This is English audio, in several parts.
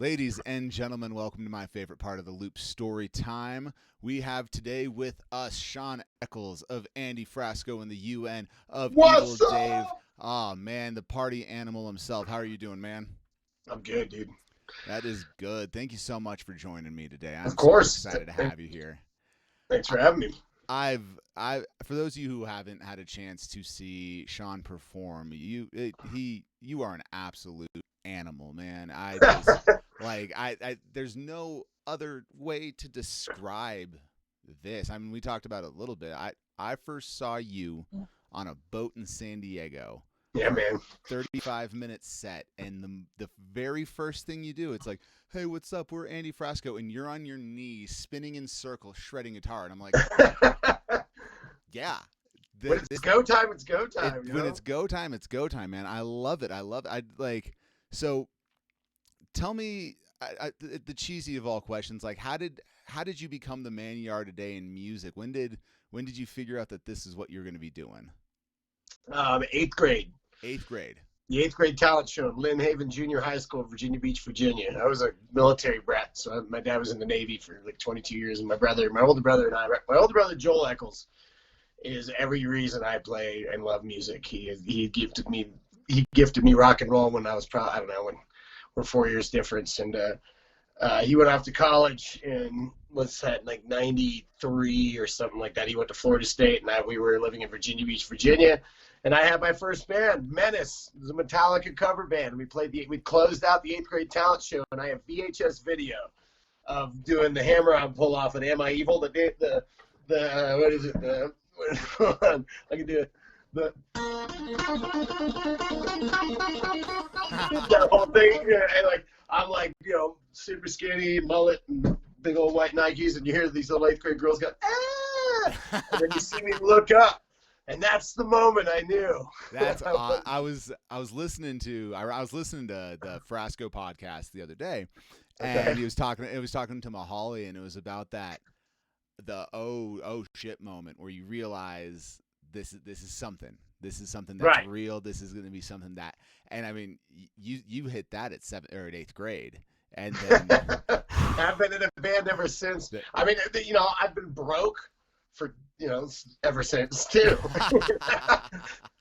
Ladies and gentlemen, welcome to my favorite part of the Loop, story time. We have today with us Shawn Eckels of Andy Frasco and the UN of Evil What's Dave. up? Oh, man, the party animal himself. How are you doing, man? I'm good, dude. That is good. Thank you so much for joining me today. Of I'm super course. excited to have you here. Thanks for having me. For those of you who haven't had a chance to see Shawn perform, you are an absolute animal, man. There's no other way to describe this. I mean, we talked about it a little bit. I first saw you on a boat in San Diego. Yeah, man. 35-minute set, and the very first thing you do, it's like, hey, what's up? We're Andy Frasco, and you're on your knees, spinning in circles, shredding guitar, and I'm like, yeah. When it's go time, it's go time. When it's go time, it's go time, man. I love it. So tell me the cheesy of all questions, like how did you become the man you are today in music? When did you figure out that this is what you're going to be doing? Eighth grade. Eighth grade. The eighth grade talent show at Lynn Haven Junior High School, Virginia Beach, Virginia. I was a military brat, so my dad was in the Navy for like 22 years, and my older brother Joel Eckels is every reason I play and love music. He gifted me rock and roll when I was probably, I don't know, when we're 4 years difference, and he went off to college in what's that, like 93 or something like that. He went to Florida State, and we were living in Virginia Beach, Virginia. And I had my first band, Menace. It was a Metallica cover band. We closed out the eighth grade talent show, and I have VHS video of doing the hammer-on pull-off and Am I Evil? What is it? Hold on, I can do it. That whole thing, and I'm super skinny, mullet, and big old white Nikes, and you hear these little eighth grade girls go, ah! And then you see me look up. And that's the moment I knew. That's I was listening to the Frasco podcast the other day, and it was talking to Mahali, and it was about the oh shit moment where you realize this is something that's right. real. This is going to be something that, and I mean you hit that at 7th or 8th grade, and then I've been in a band ever since. I mean, I've been broke for ever since too.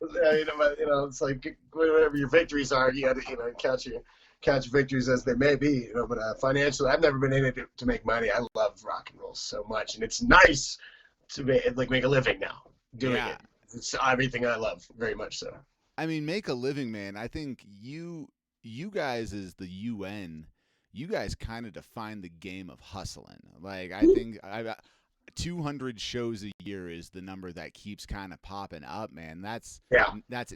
It's like whatever your victories are, you got to count your victories as they may be. But financially, I've never been in it to make money. I love rock and roll so much, and it's nice to make a living now doing it. It's everything I love very much so. I mean, make a living, man. I think you guys as the UN, you guys kind of define the game of hustling. Like I think 200 shows a year is the number that keeps kind of popping up, man. That's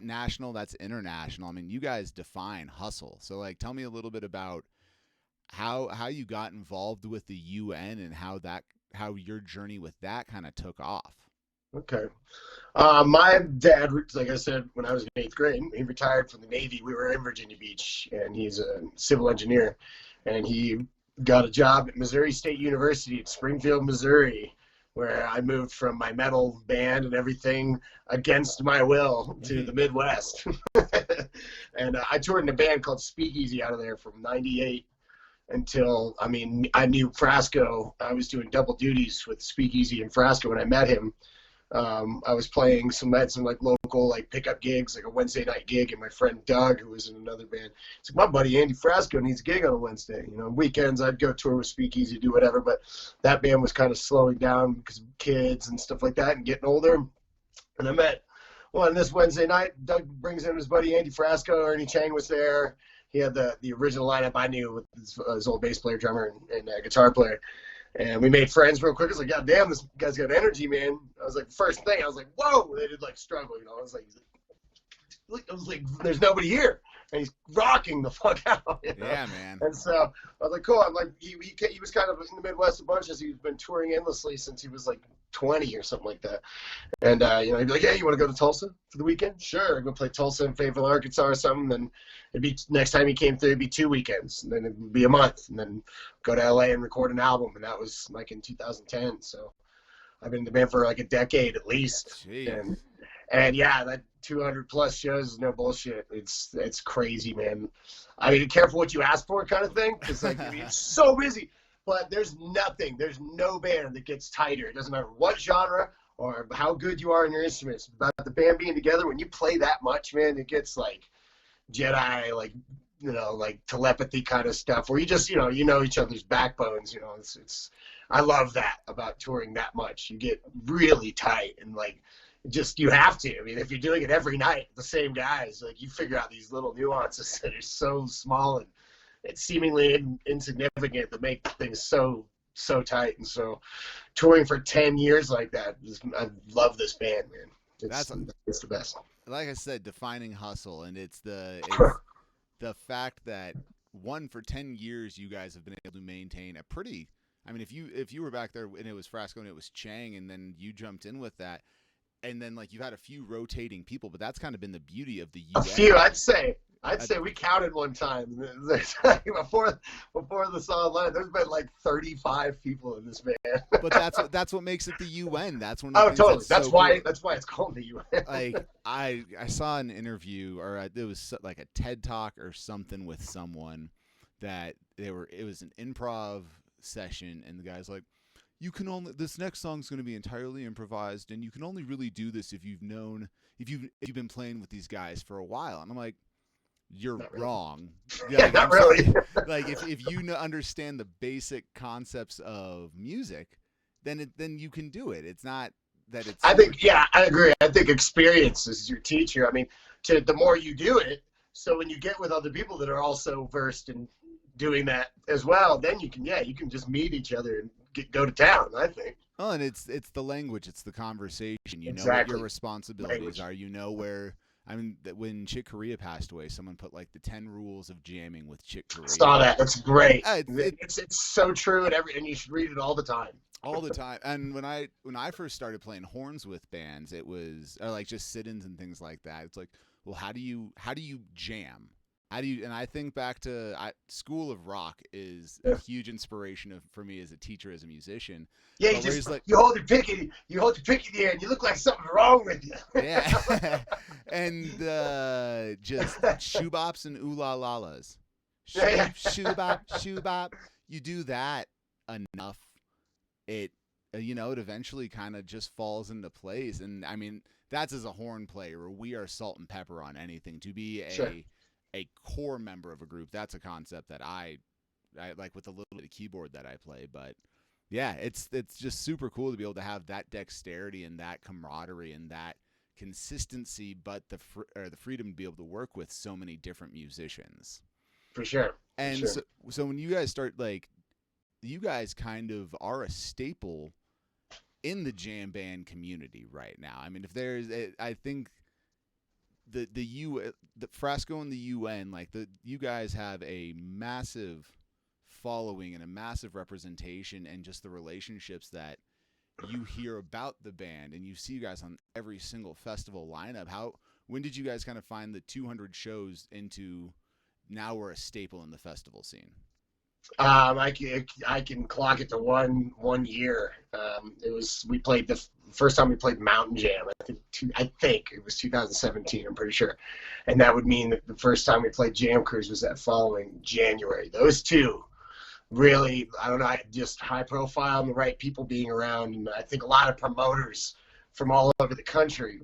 national, that's international. I mean, you guys define hustle. So tell me a little bit about how you got involved with the UN and how your journey with that kind of took off. Okay. My dad, like I said, when I was in 8th grade, he retired from the Navy. We were in Virginia Beach, and he's a civil engineer, and he got a job at Missouri State University in Springfield, Missouri, where I moved from my metal band and everything against my will to the Midwest. And I toured in a band called Speakeasy out of there from 98 until, I knew Frasco. I was doing double duties with Speakeasy and Frasco when I met him. I was playing some local pickup gigs, like a Wednesday night gig, and my friend Doug, who was in another band, he's like, my buddy Andy Frasco needs a gig on a Wednesday. Weekends I'd go tour with Speakeasy, do whatever, but that band was kind of slowing down because of kids and stuff like that and getting older. And I met, on this Wednesday night, Doug brings in his buddy Andy Frasco. Ernie Chang was there. He had the original lineup I knew with his old bass player, drummer, and guitar player. And we made friends real quick. I was like, God damn, this guy's got energy, man. I was like, first thing, I was like, whoa. They did struggle, I was like, there's nobody here. And he's rocking the fuck out. Yeah, man. And so I was like, cool. I'm like, he was kind of in the Midwest a bunch as he's been touring endlessly since he was 20 or something like that. And, he'd be like, hey, you want to go to Tulsa for the weekend? Sure. I'd go play Tulsa in Fayetteville, Arkansas or something. Then next time he came through, it'd be 2 weekends. And then it'd be a month. And then go to LA and record an album. And that was in 2010. So I've been in the band for a decade at least. Jeez. And yeah, that 200 plus shows is no bullshit. It's crazy, man. I mean, careful what you ask for, kind of thing, because like I mean, it's so busy. But there's no band that gets tighter. It doesn't matter what genre or how good you are in your instruments. But the band being together, when you play that much, man, it gets like Jedi, like like telepathy kind of stuff, where you just you know each other's backbones. It's I love that about touring that much. You get really tight and like just you have to. I mean, if you're doing it every night, the same guys, like you figure out these little nuances that are so small and it's seemingly insignificant that make things so tight. And so touring for 10 years like that, I love this band, man. It's the best. Like I said, defining hustle, and it's the fact that for 10 years you guys have been able to maintain a pretty. I mean, if you were back there and it was Frasco and it was Chang, and then you jumped in with that, and then like you've had a few rotating people, but that's kind of been the beauty of the UN. A few, I'd say we counted one time before the song line. There's been like 35 people in this band. But that's what makes it the UN. That's one. Of totally. That's why it's called the UN. Like I saw an interview, or it was like a TED Talk or something with someone that it was an improv session, and the guy's like, this next song's going to be entirely improvised, and you can only really do this if you've been playing with these guys for a while. And I'm like, you're wrong. Yeah, not really. Like if you understand the basic concepts of music, then you can do it. It's not that it's. I think I agree. I think experience is your teacher. I mean, the more you do it, so when you get with other people that are also versed in doing that as well, then you can just meet each other and go to town, I think. Oh, and it's the language, it's the conversation. You know what your responsibilities are. You know where. I mean, when Chick Corea passed away, someone put like the 10 rules of jamming with Chick Corea. Saw that. That's great. It's so true, and you should read it all the time. All the time. And when I first started playing horns with bands, it was like just sit-ins and things like that. It's like, well, how do you jam? And I think back to School of Rock is a huge inspiration for me as a teacher, as a musician. Yeah, you hold your pick in the air, and you look like something's wrong with you. Yeah, and just shoebops and ooh la lalas. Shoebop. You do that enough, it eventually kind of just falls into place. And I mean, that's as a horn player, we are salt and pepper on anything. To be a core member of a group, that's a concept that I like with a little bit of keyboard that I play. But yeah, it's just super cool to be able to have that dexterity and that camaraderie and that consistency, but the freedom to be able to work with so many different musicians. For sure. And so when you guys start, like, you guys kind of are a staple in the jam band community right now. I mean, if there's, I think the Frasco and the UN, like you guys have a massive following and a massive representation, and just the relationships that you hear about the band, and you see you guys on every single festival lineup. When did you guys kind of find the 200 shows into now we're a staple in the festival scene? I can clock it to one year. We played the first time we played Mountain Jam. I think it was 2017. I'm pretty sure, and that would mean that the first time we played Jam Cruise was that following January. Those two really, I don't know, just high profile and the right people being around, and I think a lot of promoters from all over the country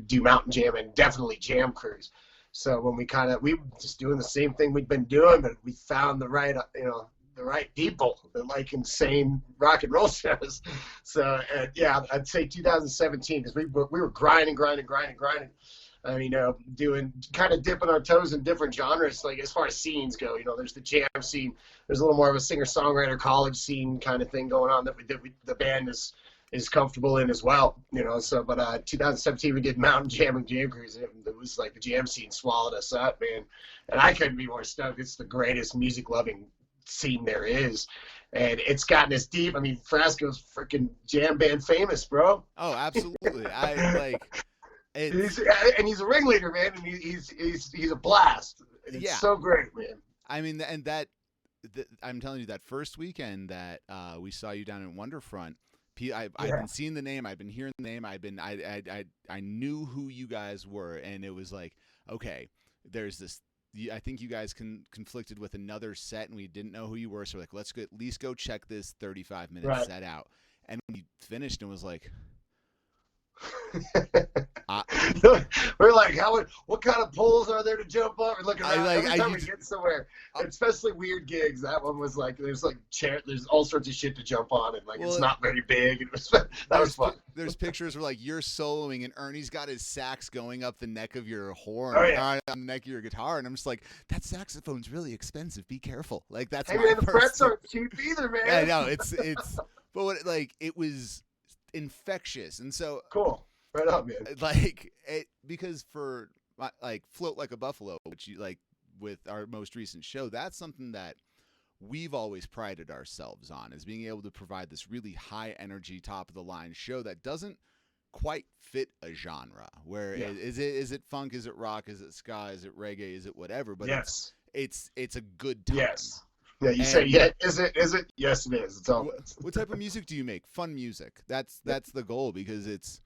do Mountain Jam and definitely Jam Cruise. So when we were just doing the same thing we'd been doing, but we found the right people that like insane rock and roll shows. So yeah, I'd say 2017, because we were grinding. I mean, dipping our toes in different genres, like as far as scenes go. There's the jam scene. There's a little more of a singer-songwriter college scene kind of thing going on that the band is comfortable in as well. So, but 2017 we did Mountain Jam and Jam Cruise. It was like the jam scene swallowed us up, man. And I couldn't be more stoked. It's the greatest music-loving scene there is. And it's gotten as deep. I mean, Frasco's freaking jam band famous, bro. Oh, absolutely. He's a ringleader, man, and he's a blast. It's so great, man. I mean, and I'm telling you, that first weekend that we saw you down in Wonderfront, I've been seeing the name, I've been hearing the name, I knew who you guys were, and it was like, okay, there's this. I think you guys conflicted with another set, and we didn't know who you were, so we're like, let's at least go check this 35-minute set out. And when you finished, and was like, we're like, what kind of poles are there to jump up? And looking around every time we get somewhere, especially weird gigs. That one was like, there's all sorts of shit to jump on, and like, it's not very big. That was fun. There's pictures where like you're soloing, and Ernie's got his sax going up the neck of your horn, on the neck of your guitar, and I'm just like, that saxophone's really expensive. Be careful. Like that's. Hey man, the frets aren't cheap either, man. Yeah, no, it's, but it was infectious, and so cool. Right on, man. Like because for like Float Like a Buffalo, which you like with our most recent show, that's something that we've always prided ourselves on, is being able to provide this really high energy, top of the line show that doesn't quite fit a genre. Where is it funk? Is it rock? Is it ska? Is it reggae? Is it whatever? But it's a good time. Yes. Yeah, you say yeah. Is it? Yes, it is. It's all. What type of music do you make? Fun music. That's the goal, because it's.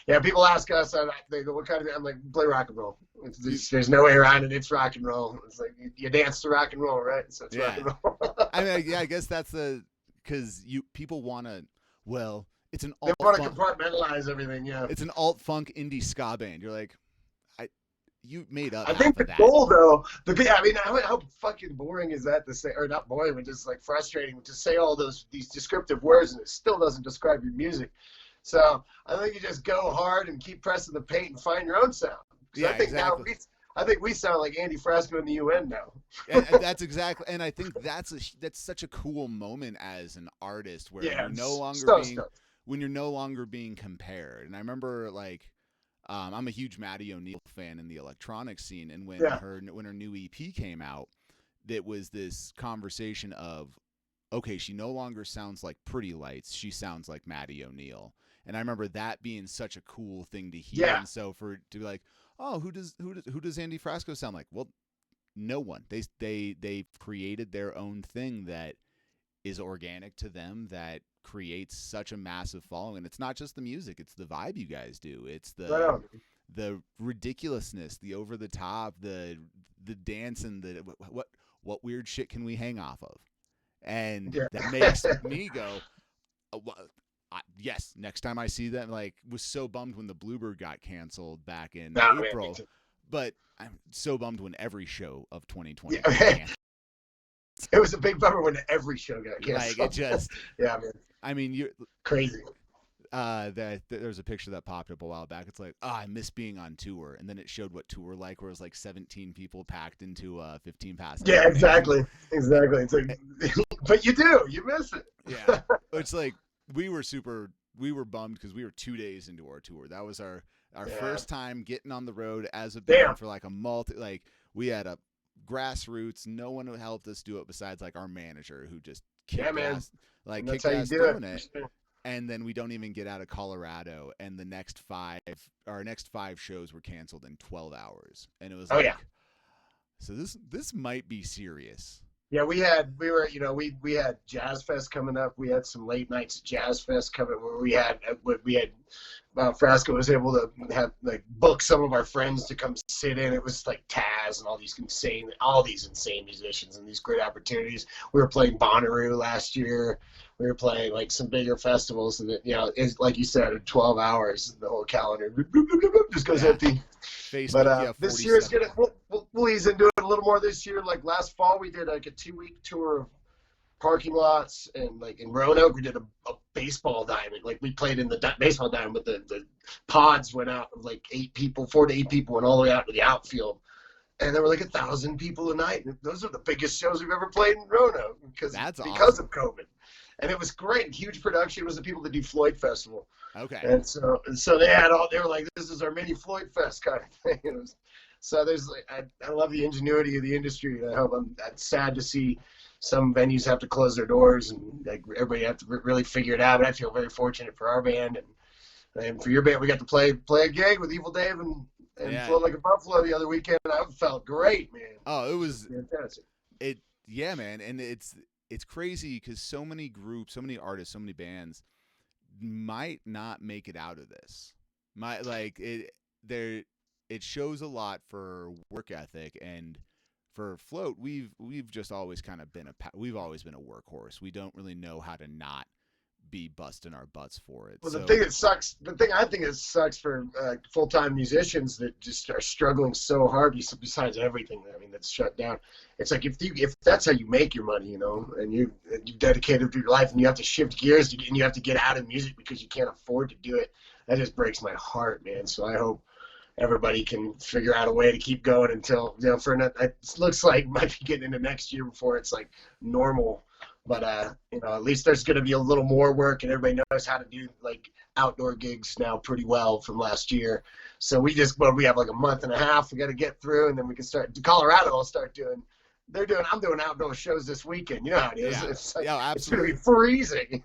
Yeah, people ask us, they go, what kind of, I'm like, play rock and roll. There's no way around it. It's rock and roll. It's like, you dance to rock and roll, right? So it's rock and roll. I mean, I guess that's because people want to, it's an alt. They want to compartmentalize everything, yeah. It's an alt funk indie ska band. You're like, you made up. I think the goal, though, how fucking boring is that to say, or not boring, but just like frustrating to say all these descriptive words, and it still doesn't describe your music. So I think you just go hard and keep pressing the paint and find your own sound. Yeah, exactly. I think we sound like Andy Frasco in the UN now. And that's exactly, and I think that's such a cool moment as an artist, where you're no longer being compared. And I remember like, I'm a huge Maddie O'Neill fan in the electronic scene, and when her new EP came out, that was this conversation of, okay, she no longer sounds like Pretty Lights, she sounds like Maddie O'Neill. And I remember that being such a cool thing to hear. Yeah. And so to be like, oh, who does Andy Frasco sound like? Well, no one. They've created their own thing that is organic to them, that creates such a massive following. And it's not just the music, it's the vibe you guys do. It's the ridiculousness, the over the top, the dance, and the what weird shit can we hang off of? And that makes me go, yes, next time I see them. Like, was so bummed when the Bluebird got canceled back in April, but I'm so bummed when every show of 2020 got canceled. It was a big bummer when every show got canceled. Like, it just, yeah, man. I mean, you're crazy. There's a picture that popped up a while back. It's like, I miss being on tour, and then it showed what tour like, where it was like 17 people packed into 15 passes. Yeah, exactly. It's like, but you miss it. Yeah, it's like we were bummed because we were 2 days into our tour. That was our first time getting on the road as a band for like we had a grassroots. No one helped us do it besides like our manager, who just kicked ass doing it. And then we don't even get out of Colorado, and our next five shows were canceled in 12 hours. And it was so this might be serious. Yeah, we had Jazz Fest coming up. We had some late nights Jazz Fest coming, where we had Frasco was able to have book some of our friends to come sit in. It was like Taz and all these insane musicians and these great opportunities. We were playing Bonnaroo last year. We were playing like some bigger festivals, and it's like you said, in 12 hours, the whole calendar just goes empty. But this year is gonna we'll ease into it a little more this year. Like last fall, we did like a 2-week tour of parking lots, and like in Roanoke, we did a baseball diamond. Like we played in the baseball diamond, but the pods went out of like 4 to 8 people, went all the way out to the outfield. And there were like 1,000 people a night. And those are the biggest shows we've ever played in Roanoke because of COVID. And it was great. Huge production. It was the people that do Floyd Festival. Okay. And so they were like, this is our mini Floyd Fest kind of thing. So there's I love the ingenuity of the industry. And I'm sad to see some venues have to close their doors, and like everybody have to really figure it out. But I feel very fortunate for our band and for your band. We got to play a gig with Evil Dave and Float Like a Buffalo the other weekend. I felt great, man. Oh, it was fantastic. Man, and it's crazy because so many groups, so many artists, so many bands, might not make it out of this. It shows a lot for work ethic, and for float, we've just always kind of been we've always been a workhorse. We don't really know how to not be busting our butts for it. Well, So, the thing I think it sucks for full-time musicians that just are struggling so hard besides everything, I mean, that's shut down. It's like if that's how you make your money, and you've dedicated your life and you have to shift gears and you have to get out of music because you can't afford to do it, that just breaks my heart, man. So I hope everybody can figure out a way to keep going until, it looks like might be getting into next year before it's like normal. But, at least there's going to be a little more work, and everybody knows how to do, like, outdoor gigs now pretty well from last year. So we have, like, a month and a half we got to get through, and then we can start. Colorado will start doing – I'm doing outdoor shows this weekend. You know how it is. Yeah. It's like, Yeah, it's going to absolutely. be freezing.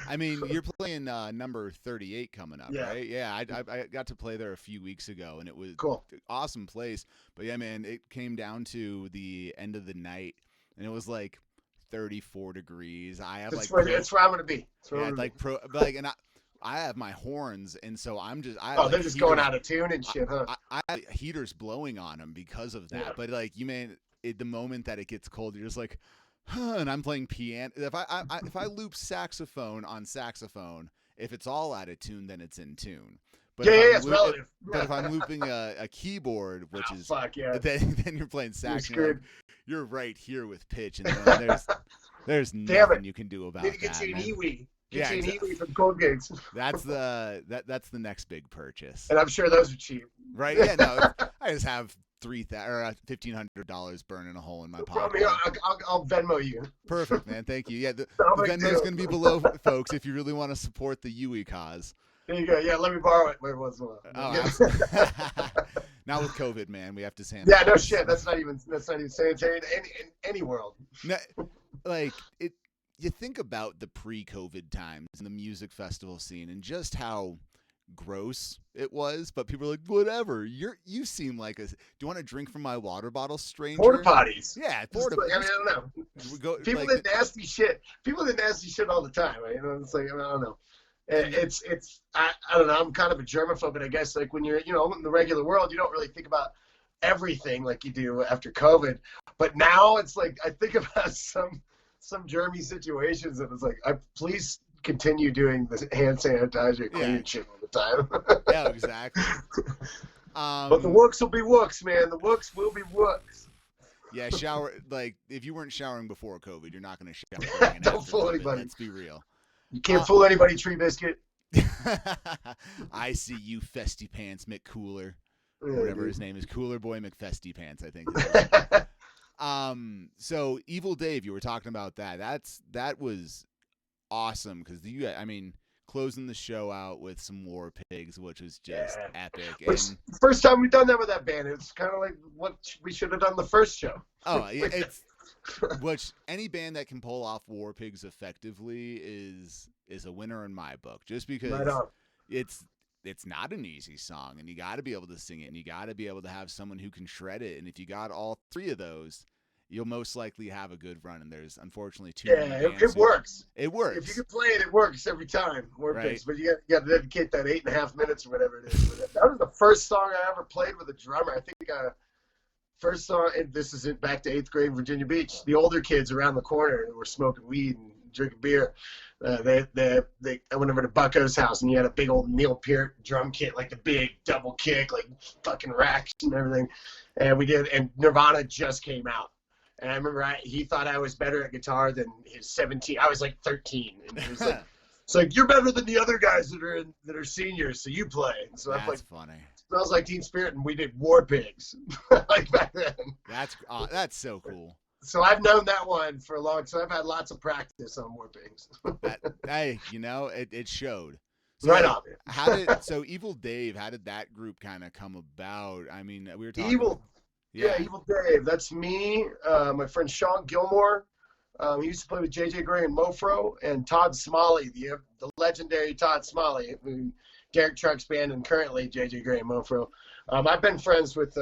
I mean, you're playing number 38 coming up, Yeah. right? Yeah, I got to play there a few weeks ago, and it was Cool. an awesome place. But, yeah, man, it came down to the end of the night, and it was, like, 34 degrees. I have That's like where I'm going to be. And I have my horns, and so I'm just they're just going out of tune and shit, huh? I have heaters blowing on them because of that. Yeah. But like the moment that it gets cold, you're just like, huh, and I'm playing piano. If I loop saxophone on saxophone, if it's all out of tune, then it's in tune. But it's relative. But if I'm looping a keyboard, which is fuck yeah, then you're playing sax. You're right here with pitch, and then there's nothing you can do about that. Need to get you an Ewee. Get you an Ewee from Cold Gigs. That's the next big purchase. And I'm sure those are cheap. Right? Yeah. No, I just have $1,500 burning a hole in my pocket. I'll Venmo you. Perfect, man. Thank you. Yeah, the Venmo's going to be below, folks, if you really want to support the Ewee cause. There you go. Yeah, let me borrow it every once in a while. Oh, absolutely. Not with COVID, man. We have to sanitize. Yeah, no shit. That's not even sanitary in any world. No, like it. You think about the pre-COVID times in the music festival scene and just how gross it was, but people are like, whatever. You seem like do you want to drink from my water bottle, stranger? Porta potties. Yeah, porta potties. I don't know. People did nasty shit. People did nasty shit all the time. It's like, I don't know. I don't know. I'm kind of a germaphobe, but I guess like when you're, in the regular world, you don't really think about everything like you do after COVID. But now it's like I think about some germy situations, and it's like, please continue doing the hand sanitizer clean shit all the time. Yeah, exactly. But the wooks will be wooks, man. The wooks will be wooks. Yeah, shower. Like if you weren't showering before COVID, you're not going to shower. Don't fool anybody. Let's be real. You can't fool anybody, Tree Biscuit. I see you, Festy Pants McCooler, or whatever his name is, Cooler Boy McFesty Pants, I think. So Evil Dave, you were talking about that. That was awesome because closing the show out with some War Pigs, which was just epic. First time we've done that with that band. It's kind of like what we should have done the first show. Oh, it's. Which any band that can pull off War Pigs effectively is a winner in my book. Just because it's not an easy song, and you got to be able to sing it, and you got to be able to have someone who can shred it. And if you got all three of those, you'll most likely have a good run. And there's unfortunately too many bands. It works. It works. If you can play it, it works every time. War Pigs, but you got to dedicate that 8.5 minutes or whatever it is. That was the first song I ever played with a drummer. I think. First song, and this is back to 8th grade in Virginia Beach. The older kids around the corner were smoking weed and drinking beer. I went over to Bucko's house, and he had a big old Neil Peart drum kit, like the big double kick, like fucking racks and everything. And we did, and Nirvana just came out. And I remember he thought I was better at guitar than his 17. I was like 13, and he was like, "It's like you're better than the other guys that are seniors, so you play." And so That's I'm like, funny. Smells Like Teen Spirit, and we did War Pigs like back then. That's so cool. So I've known that one for a long time. So I've had lots of practice on War Pigs. Hey, it showed. So right on, man. So Evil Dave, how did that group kind of come about? I mean, we were talking Evil Dave. That's me, my friend Sean Gilmore. He used to play with J.J. Gray and Mofro, and Todd Smalley, the legendary Todd Smalley, Derek Truck's band, and currently J.J. Gray and Mofro. I've been friends with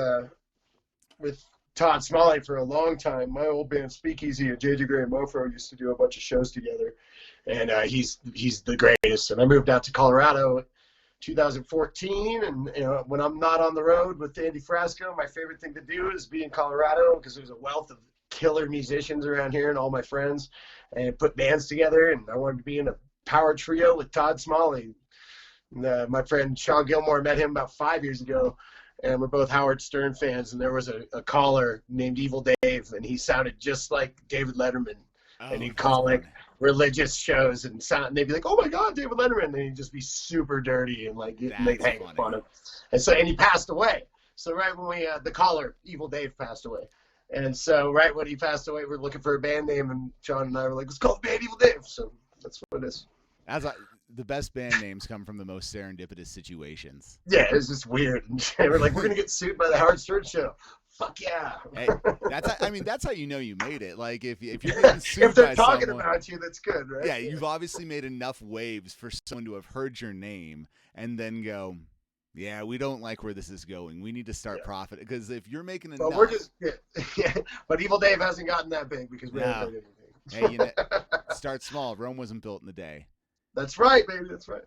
Todd Smalley for a long time. My old band Speakeasy and J.J. Gray and Mofro used to do a bunch of shows together. and he's the greatest. And I moved out to Colorado 2014, and when I'm not on the road with Andy Frasco, my favorite thing to do is be in Colorado because there's a wealth of killer musicians around here and all my friends, and put bands together. And I wanted to be in a power trio with Todd Smalley. And, my friend Sean Gilmore, met him about 5 years ago, and we're both Howard Stern fans. And there was a caller named Evil Dave, and he sounded just like David Letterman. And he'd call like religious shows and they'd be like, "Oh my God, David Letterman!" And he'd just be super dirty and like they'd hang up on him. And he passed away. So right when the caller Evil Dave passed away, and so right when he passed away, we're looking for a band name, and John and I were like, "Let's call the band Evil Dave." So that's what it is. The best band names come from the most serendipitous situations. Yeah, it's just weird. We're like, we're gonna get sued by the Howard Stern show. Fuck yeah! Hey, that's how you know you made it. Like if you're getting sued if they're by talking someone, about you, that's good, right? Yeah, you've obviously made enough waves for someone to have heard your name and then go, "Yeah, we don't like where this is going. We need to start profiting." Because if you're making enough, we're just But Evil Dave hasn't gotten that big because we haven't heard anything. Hey, start small. Rome wasn't built in a day. That's right, baby. That's right.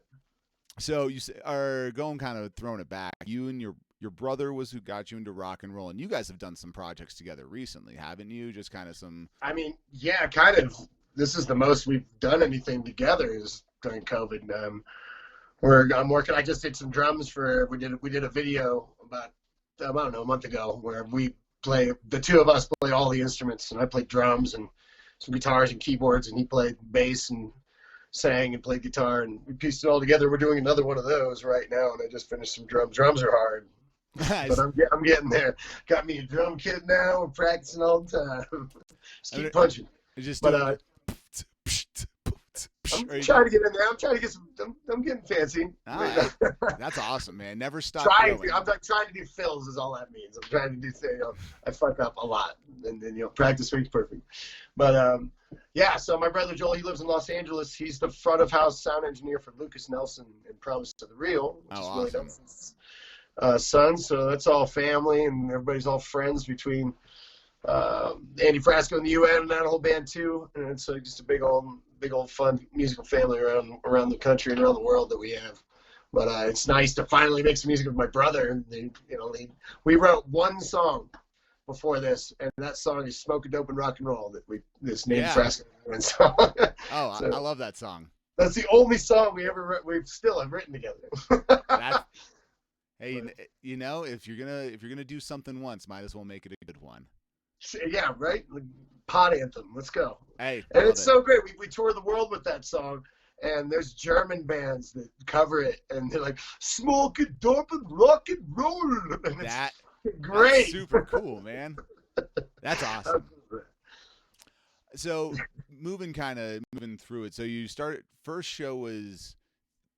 So you are going kind of throwing it back. You and your brother was who got you into rock and roll, and you guys have done some projects together recently, haven't you? Just kind of some. I mean, yeah, kind of. This is the most we've done anything together is during COVID. I'm working. I just did some drums we did a video about I don't know a month ago where the two of us play all the instruments, and I played drums and some guitars and keyboards, and he played bass and sang and played guitar, and we pieced it all together. We're doing another one of those right now, and I just finished some drums. Drums are hard. Nice. But I'm getting there. Got me a drum kit now. We're practicing all the time. Just keep punching. I'm trying to get in there. I'm trying to get some. I'm getting fancy. That's awesome, man. Never stop. I'm trying to do fills. Is all that means. I'm trying to do things. I fuck up a lot, and then practice makes perfect. But yeah. So my brother Joel, he lives in Los Angeles. He's the front of house sound engineer for Lucas Nelson and Promise to the Real, which is really Nelson's son. So that's all family, and everybody's all friends between Andy Frasco and the UN and that whole band too. And it's just a big old fun musical family around the country and around the world that we have. But it's nice to finally make some music with my brother. We wrote one song before this, and that song is "Smoke Dope and Rock and Roll" this named Frasco song. So, I love that song. That's the only song we still have written together. Hey, if you're gonna do something once, might as well make it a good one. Yeah, right. Pod anthem. Let's go. Hey, and it's so great. We tour the world with that song, and there's German bands that cover it, and they're like "Smoke it, dope and rock and roll." And that's great. That's super cool, man. That's awesome. So moving through it. So you started. First show was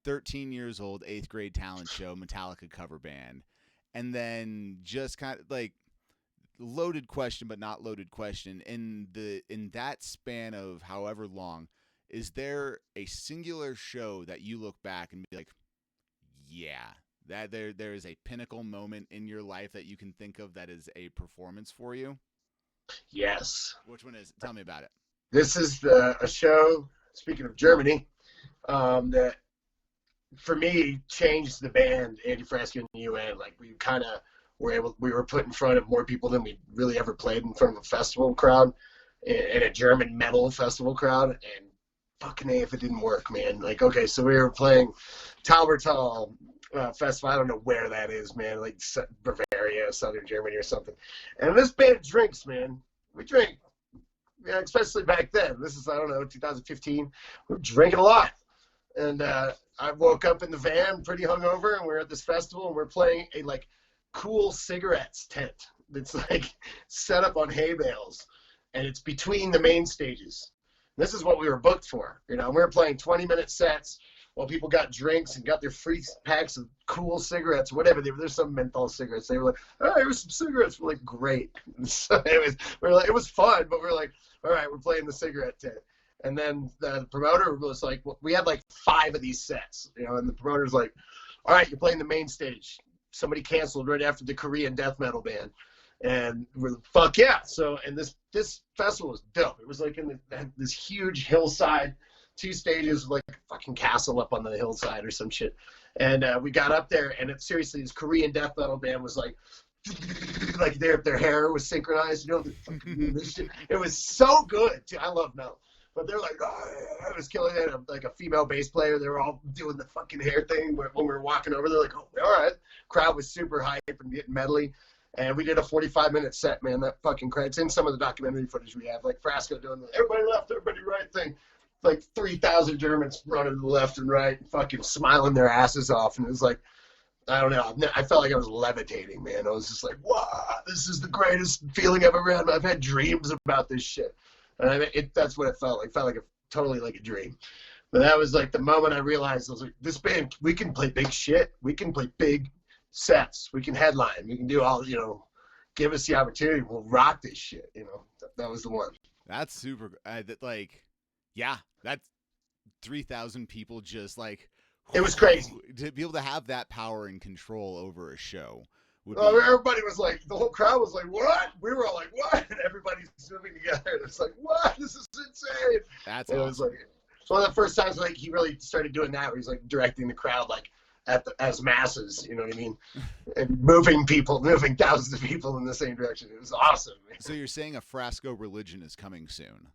13 years old, 8th grade talent show, Metallica cover band, and then just kind of like. Loaded question, but not loaded question. In that span of however long, is there a singular show that you look back and be like, yeah, that there is a pinnacle moment in your life that you can think of that is a performance for you? Yes. Which one is it? Tell me about it. This is a show, speaking of Germany, that for me changed the band, Andy Frasco and the UN. Like we kind of we were put in front of more people than we really ever played in front of a festival crowd, and a German metal festival crowd, and fucking A if it didn't work, man. Like, okay, so we were playing Taubertal festival, I don't know where that is, man, like Bavaria, Southern Germany or something, and this band drinks, man. We drink, especially back then. This is, I don't know, 2015. We were drinking a lot, and I woke up in the van pretty hungover, and we're at this festival, and we're playing a, like, cool cigarettes tent that's like set up on hay bales, and it's between the main stages. This is what we were booked for. We were playing 20-minute sets while people got drinks and got their free packs of cool cigarettes, whatever. There's some menthol cigarettes. They were like, "Oh, here's some cigarettes." We're like, "Great." So it was fun, but we're like, "All right, we're playing the cigarette tent." And then the promoter was like, we had like 5 of these sets, and the promoter's like, "All right, you're playing the main stage." Somebody canceled right after the Korean death metal band, and we're like, fuck yeah. So, and this festival was dope. It was like in this huge hillside 2 stages, like a fucking castle up on the hillside or some shit. And we got up there, and it seriously, this Korean death metal band was like their hair was synchronized, you know, this shit. It was so good, too. I love metal. But they're like, oh, I was killing it. Like a female bass player. They were all doing the fucking hair thing when we were walking over. They're like, oh, all right. Crowd was super hype and getting medley. And we did a 45-minute set, man. That fucking crowd. It's in some of the documentary footage we have. Like Frasco doing the everybody left, everybody right thing. Like 3,000 Germans running to the left and right, fucking smiling their asses off. And it was like, I don't know. I felt like I was levitating, man. I was just like, wow, this is the greatest feeling I've ever had. I've had dreams about this shit. And that's what it felt like. It felt like totally like a dream. But that was like the moment I realized, I was like, this band, we can play big shit. We can play big sets. We can headline. We can do all, you know, give us the opportunity. We'll rock this shit, you know. That was the one. That's super. Yeah, that's 3,000 people just like. It was crazy. To be able to have that power and control over a show. Everybody was like, the whole crowd was like, what? We were all like, what? And everybody's swimming together. And it's like, what? This is insane. That's awesome. It was like, it's one of the first times like he really started doing that, where he's like directing the crowd like as masses, you know what I mean? And moving thousands of people in the same direction. It was awesome, man. So you're saying a Frasco religion is coming soon?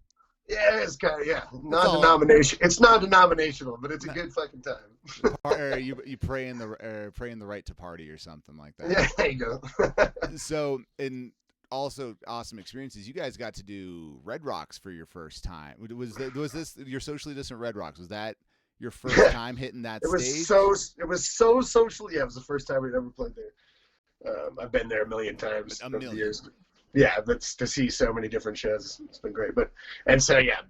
Yeah, it's kind of, non-denomination. It's non-denominational, but it's a good fucking time. Or you praying the right to party or something like that. Yeah, there you go. So, and also awesome experiences. You guys got to do Red Rocks for your first time. Was this your socially distant Red Rocks? Was that your first time hitting that stage? It was so social. Yeah, it was the first time we'd ever played there. I've been there a million times over the years. Yeah, but to see so many different shows, it's been great.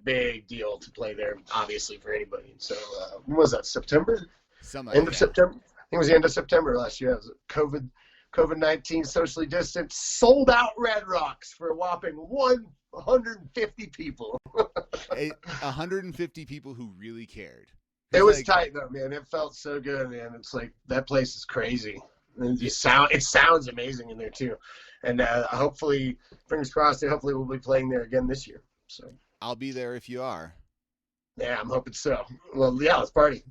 Big deal to play there, obviously, for anybody. So, when was that, September? End of September? I think it was the end of September last year. It was COVID-19, socially distant, sold out Red Rocks for a whopping 150 people. 150 people who really cared. It was tight, though, man. It felt so good, man. It's like, that place is crazy. And it sounds amazing in there, too. And hopefully, fingers crossed, hopefully we'll be playing there again this year. So I'll be there if you are. Yeah, I'm hoping so. Well, yeah, let's party.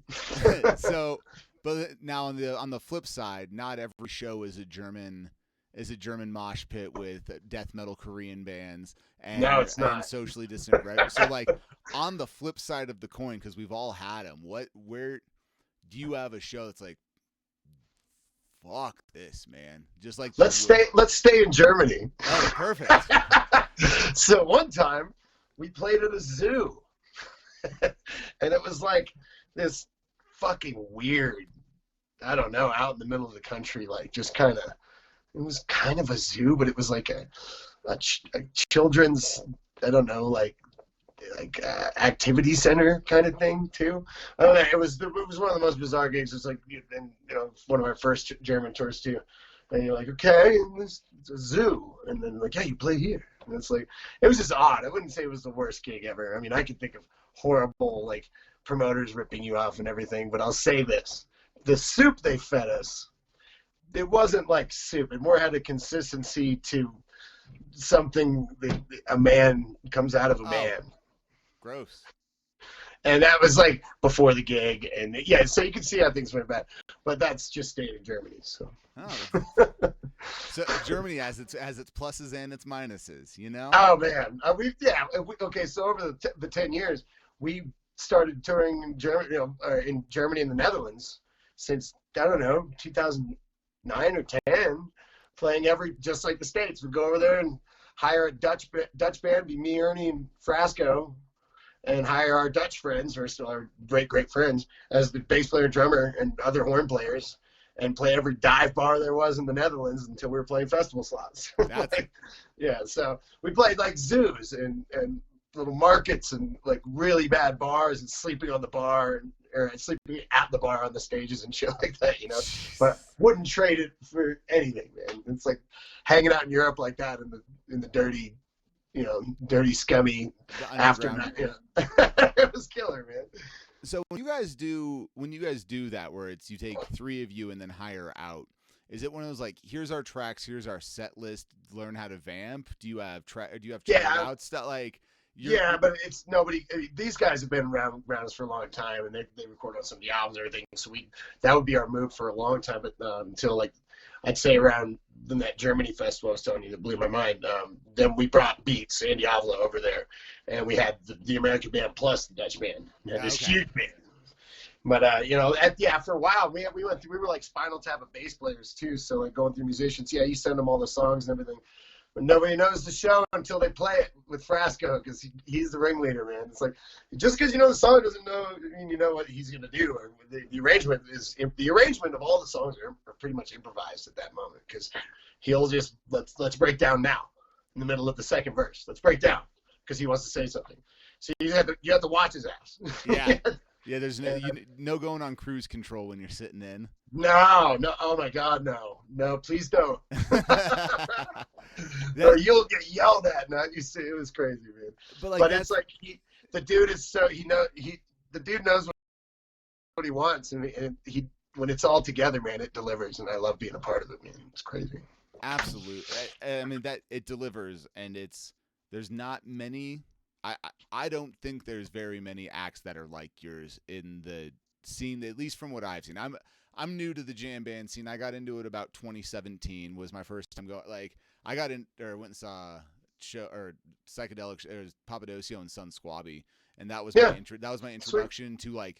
So, but now on the flip side, not every show is a German mosh pit with death metal Korean bands and, no, it's not. And socially distant. Right? So, like on the flip side of the coin, because we've all had them. Where do you have a show that's like, fuck this, man? Just like let's stay in Germany. Oh, perfect. So one time we played at a zoo, and it was like this fucking weird, I don't know, out in the middle of the country, like just kind of. It was kind of a zoo, but it was like a children's, I don't know, like activity center kind of thing too. I don't know. It was one of the most bizarre gigs. It's like, and one of our first German tours too. And you're like, okay, and it's a zoo, and then like, yeah, you play here. And it's like, it was just odd. I wouldn't say it was the worst gig ever. I mean, I could think of horrible like promoters ripping you off and everything, but I'll say this: the soup they fed us, it wasn't like soup. It more had a consistency to something that a man comes out of a man. Gross. And that was like before the gig, and yeah, so you can see how things went bad. But that's just staying in Germany. So. Oh. So Germany has its pluses and its minuses, you know. Oh man, okay. So over the 10 years, we started touring in Germany and the Netherlands since I don't know 2009 or 10, playing just like the States. We'd go over there and hire a Dutch band, be me, Ernie, and Frasco, and hire our Dutch friends, who are still our great friends, as the bass player, drummer, and other horn players, and play every dive bar there was in the Netherlands until we were playing festival slots. Yeah, so we played like zoos and little markets and like really bad bars and sleeping on the bar or sleeping at the bar on the stages and shit like that, But wouldn't trade it for anything, man. It's like hanging out in Europe like that in the dirty, dirty, scummy aftermath. It was killer, man. So when you guys do that, where it's you take 3 of you and then hire out, is it one of those like, here's our tracks, here's our set list, learn how to vamp? Do you have try out stuff like? Yeah, but it's nobody. I mean, these guys have been around us for a long time, and they record on some of the albums and everything. So that would be our move for a long time. But until like I'd say around that Germany festival I was telling you that blew my mind. Then we brought Beats, Andy Avila over there, and we had the American band plus the Dutch band. We had this huge band. But for a while we were like Spinal Tap of bass players too. So like going through musicians, you send them all the songs and everything. But nobody knows the show until they play it with Frasco because he's the ringleader, man. It's like just because you know the song doesn't mean you know what he's gonna do. Or the arrangement of all the songs are pretty much improvised at that moment because he'll just let's break down now in the middle of the second verse. Let's break down because he wants to say something. So you have to watch his ass. Yeah. Yeah, there's no going on cruise control when you're sitting in. No, oh my God, no, please don't. Or you'll get yelled at. Not you see, it was crazy, man. But it's like the dude is so the dude knows what he wants, and he when it's all together, man, it delivers, and I love being a part of it, man. It's crazy. Absolutely, I mean that it delivers, and there's not many. I don't think there's very many acts that are like yours in the scene, at least from what I've seen. I'm new to the jam band scene. I got into it about 2017 was my first time going. Like I got in or went and saw show or psychedelic or Papadosio and Son Squabby, and that was my introduction to like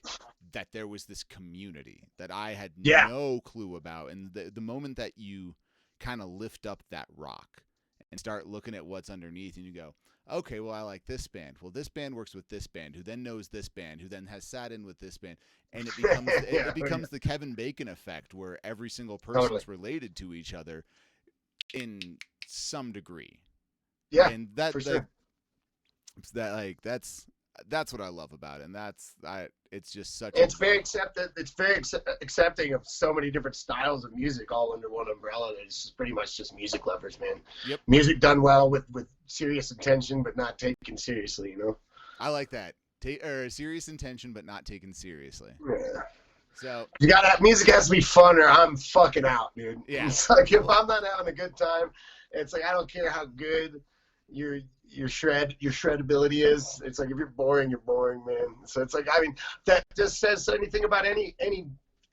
that there was this community that I had no clue about, and the moment that you kind of lift up that rock and start looking at what's underneath, and you go, okay, well, I like this band. Well, this band works with this band, who then knows this band, who then has sat in with this band, and it becomes the Kevin Bacon effect, where every single person's related to each other in some degree. Yeah, and that's what I love about it, and it's just such. It's very accepting of so many different styles of music all under one umbrella. It's pretty much just music lovers, man. Yep. Music done well with serious intention, but not taken seriously. You know. I like that. Serious intention, but not taken seriously. Yeah. So music has to be fun, or I'm fucking out, dude. Yeah. It's like if I'm not having a good time, it's like I don't care how good your shreddability is. It's like if you're boring, man. So it's like, I mean, that just says anything about any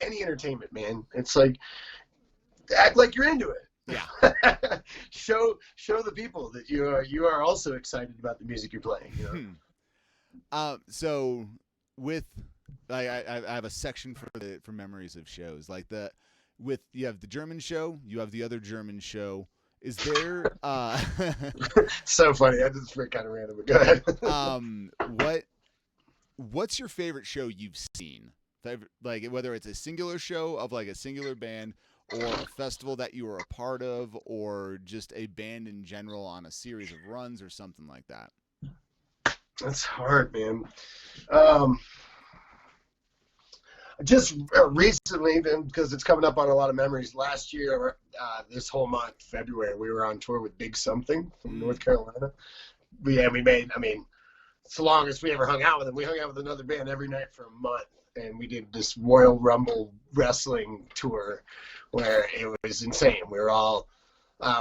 entertainment, man. It's like act like you're into it. Yeah. show the people that you are also excited about the music you're playing. You know? So with I have a section for memories of shows like you have the German show, you have the other German show. Is there so funny? I just kind of random, but go ahead. What's your favorite show you've seen? Like whether it's a singular show of like a singular band, or a festival that you were a part of, or just a band in general on a series of runs or something like that. That's hard, man. Just recently, then, because it's coming up on a lot of memories. Last year, this whole month, February, we were on tour with Big Something from North Carolina. We made, I mean, it's the longest we ever hung out with them. We hung out with another band every night for a month, and we did this Royal Rumble wrestling tour where it was insane. We were all,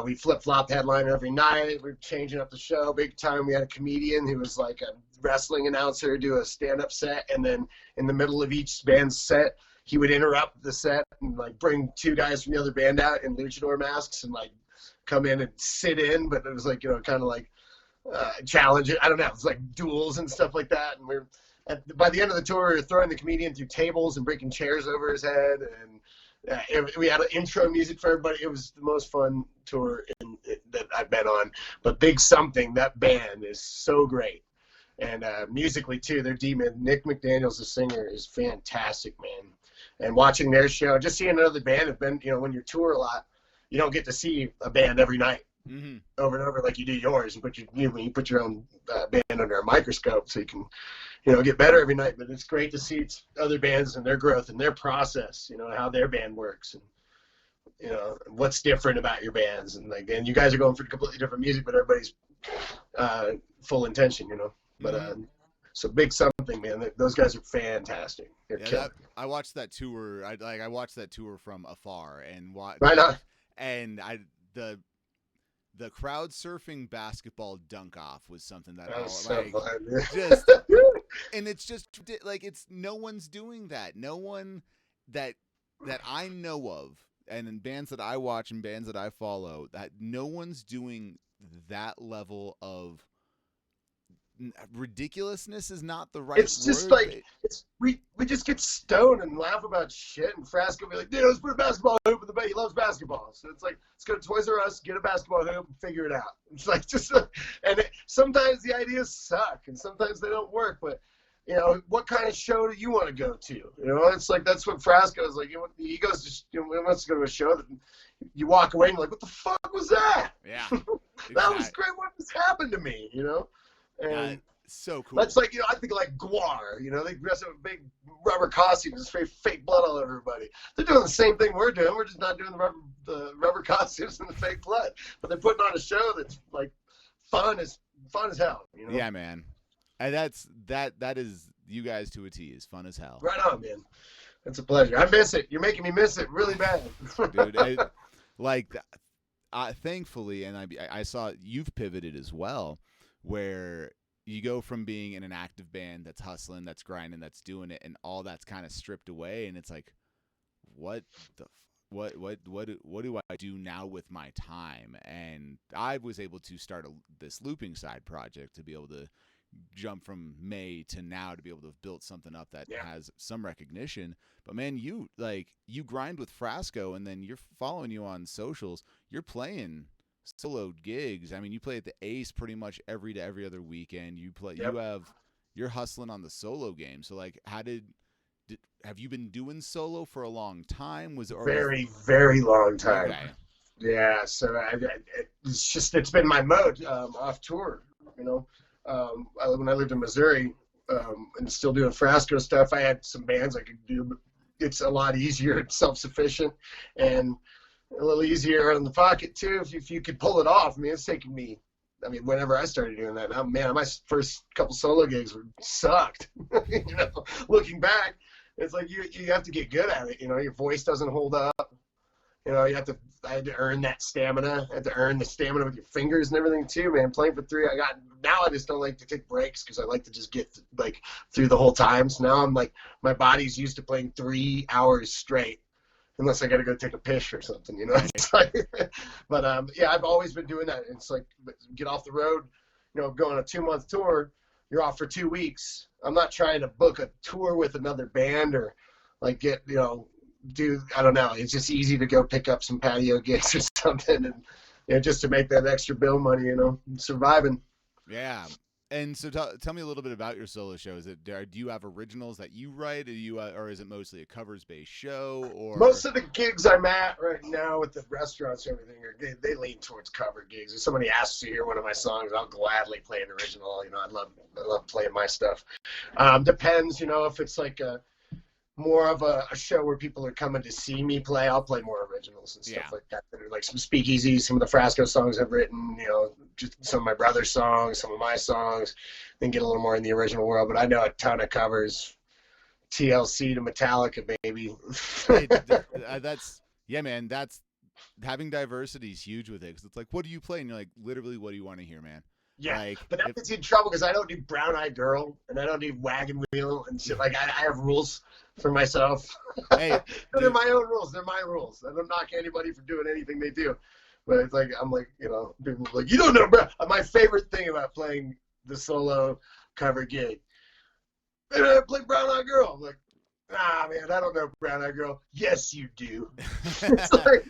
we flip-flopped headliner every night. We were changing up the show big time. We had a comedian who was like a wrestling announcer do a stand-up set, and then in the middle of each band's set, he would interrupt the set and like bring two guys from the other band out in luchador masks and like come in and sit in, but it was like, kind of like challenge. I don't know. It was like duels and stuff like that. And by the end of the tour, we were throwing the comedian through tables and breaking chairs over his head. And we had an intro music for everybody. It was the most fun tour that I've been on. But Big Something, that band is so great. And musically, too, their D-man, Nick McDaniels, the singer, is fantastic, man. And watching their show, just seeing another band have been, when you tour a lot, you don't get to see a band every night over and over like you do yours. You put your own band under a microscope so you can, get better every night. But it's great to see other bands and their growth and their process, how their band works and, what's different about your bands. And you guys are going for completely different music, but everybody's full intention, But so Big Something, man. Those guys are fantastic. I watched that tour. I watched that tour from afar and right on. And the crowd surfing basketball dunk off was something that That I was so like fun. just and it's just like it's no one's doing that. No one that I know of, and in bands that I watch and bands that I follow, that no one's doing that level of ridiculousness is not the right It's just word. like we just get stoned and laugh about shit, and Frasco be like, "Dude, let's put a basketball hoop in the bed." He loves basketball, so it's like, let's go to Toys R Us, get a basketball hoop, and figure it out. It's like sometimes the ideas suck, and sometimes they don't work. But what kind of show do you want to go to? It's like that's what Frasco is like. He goes to he wants to go to a show that you walk away and you're like, "What the fuck was that?" Yeah, that was great. What just happened to me? And so cool. that's like, I think like Guar, they dress up in big rubber costumes and fake blood all over everybody. They're doing the same thing we're doing. We're just not doing the rubber costumes and the fake blood. But they're putting on a show that's like fun as hell. Yeah, man. And that is you guys to a T. Is fun as hell. Right on, man. It's a pleasure. I miss it. You're making me miss it really bad. Dude, thankfully, and I saw you've pivoted as well, where you go from being in an active band that's hustling, that's grinding, that's doing it, and all that's kind of stripped away, and it's like, what do I do now with my time? And I was able to start this looping side project to be able to jump from May to now to be able to have built something up that has some recognition. But man, you grind with Frasco, and then you're following you on socials. You're playing solo gigs. I mean, you play at the Ace pretty much every to every other weekend. You play. Yep. You're hustling on the solo game. So like, have you been doing solo for a long time? Very long time. Okay. Yeah. So it's been my mode off tour. When I lived in Missouri and still doing Frasco stuff, I had some bands I could do. But it's a lot easier. It's self-sufficient and a little easier on the pocket too, if you could pull it off. I mean, it's taken me. I mean, whenever I started doing that, now, man, my first couple solo gigs sucked. Looking back, it's like you have to get good at it. Your voice doesn't hold up. I had to earn that stamina. I had to earn the stamina with your fingers and everything too, man. Playing for 3, now I just don't like to take breaks because I like to just get like through the whole time. So now I'm like, my body's used to playing 3 hours straight. Unless I got to go take a piss or something, It's like, but I've always been doing that. It's like, get off the road, go on a 2-month tour. You're off for 2 weeks. I'm not trying to book a tour with another band or like get, I don't know. It's just easy to go pick up some patio gigs or something, and just to make that extra bill money, surviving. Yeah. And so tell me a little bit about your solo shows. Do you have originals that you write? Or is it mostly a covers-based show? Or most of the gigs I'm at right now with the restaurants and everything, they lean towards cover gigs. If somebody asks to hear one of my songs, I'll gladly play an original. I love playing my stuff. Depends, if it's like more of a show where people are coming to see me play, I'll play more originals and stuff like that. Like some Speakeasy, some of the Frasco songs I've written, just some of my brother's songs, some of my songs, then get a little more in the original world. But I know a ton of covers, TLC to Metallica, baby. Man, that's having diversity is huge with it. Cause it's like, what do you play? And you're like, literally, what do you want to hear, man? Yeah, but that gets you in trouble because I don't do Brown Eyed Girl and I don't do Wagon Wheel and shit. Like I have rules for myself. Hey, they're my own rules. They're my rules. I don't knock anybody for doing anything they do. But it's like I'm like, people are like, you don't know, bro. My favorite thing about playing the solo cover gig, man, I play Brown Eyed Girl. I'm like, man, I don't know Brown Eyed Girl. Yes, you do. It's like,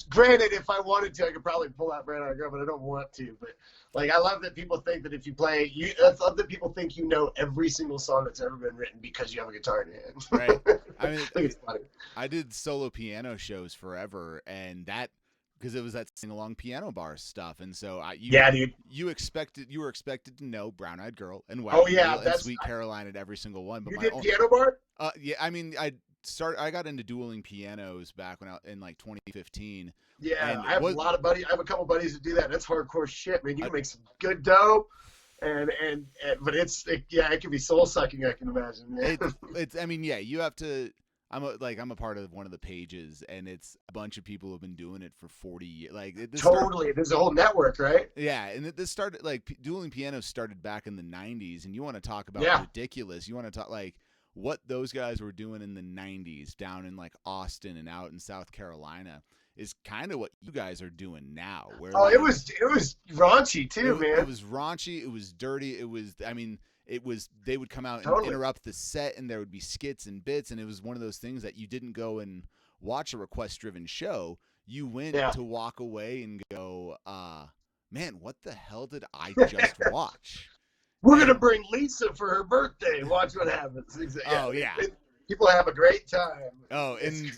granted, if I wanted to, I could probably pull out Brown Eyed Girl, but I don't want to. But like, I love that people think that if you play, I love that people think you know every single song that's ever been written because you have a guitar in your hand. Right. I mean, I think it's funny. I did solo piano shows forever, and because it was that sing-along piano bar stuff, and so dude, you were expected to know Brown Eyed Girl and and Sweet Caroline at every single one. But you did piano bar? Yeah, I mean, I got into dueling pianos back in like 2015. Yeah, I have a lot of buddies. I have a couple buddies that do that. That's hardcore shit, man. You can make some good dough, but it can be soul sucking. I can imagine. I mean, you have to. I'm a part of one of the pages, and it's a bunch of people who have been doing it for 40 years. Like Totally, there's a whole network, right? yeah, and this started like dueling piano started back in the 90s, and you want to talk about ridiculous. You want to talk like what those guys were doing in the 90s down in like Austin and out in South Carolina is kind of what you guys are doing now. Where like, it was raunchy too, man. It was raunchy. It was dirty. They would come out and interrupt the set, and there would be skits and bits, and it was one of those things that you didn't go and watch a request-driven show. You went to walk away and go, man, what the hell did I just watch? We're going to bring Lisa for her birthday. Watch what happens. Oh, yeah. People have a great time. Oh, and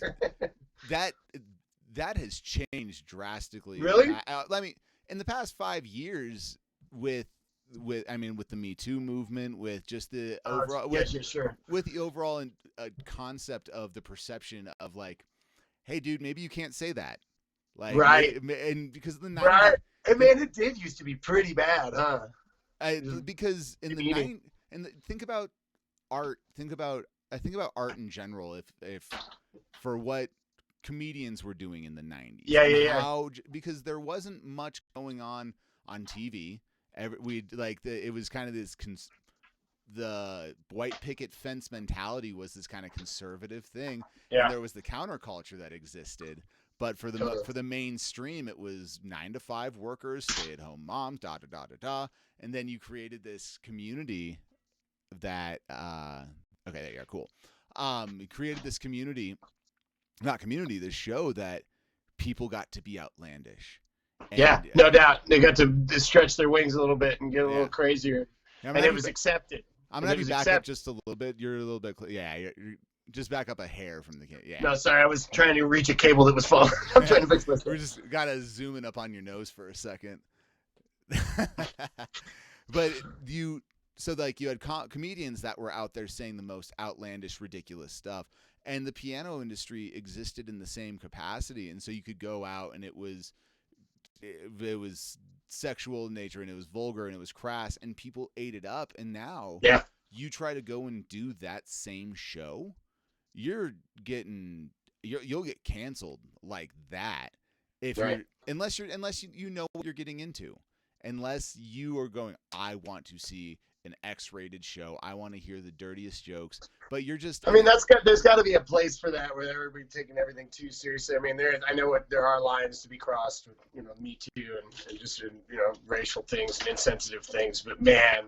that has changed drastically. Really? I mean, in the past 5 years with the Me Too movement, with just the overall, with the overall concept of the perception of like, hey, dude, maybe you can't say that, like, right? And because of the 90s, right, and man, it did used to be pretty bad, huh? Because in the 90s, and think about art. I think about art in general. If for what comedians were doing in the 90s, yeah. Because there wasn't much going on TV. It was kind of this the white picket fence mentality was this kind of conservative thing. Yeah. And there was the counterculture that existed, but for the mainstream, it was 9 to 5 workers, stay at home moms, and then you created this community that okay, there you are, cool. You created this this show that people got to be outlandish. And, no doubt. They got to stretch their wings a little bit and get a little crazier. And it was accepted. I'm going to have you back up just a little bit. You're a little bit you're just back up a hair from the yeah. No, sorry. I was trying to reach a cable that was falling. I'm trying to fix this. We're just got to zoom in up on your nose for a second. But you had comedians that were out there saying the most outlandish, ridiculous stuff. And the piano industry existed in the same capacity. And so you could go out and it was sexual in nature, and it was vulgar, and it was crass, and people ate it up. And now you try to go and do that same show, you'll get canceled like that unless you know what you're getting into, unless you are going, I want to see an X-rated show, I want to hear the dirtiest jokes, but you're just. I mean, there's got to be a place for that where everybody's taking everything too seriously. I mean, I know there are lines to be crossed with, Me Too and just racial things and insensitive things. But man,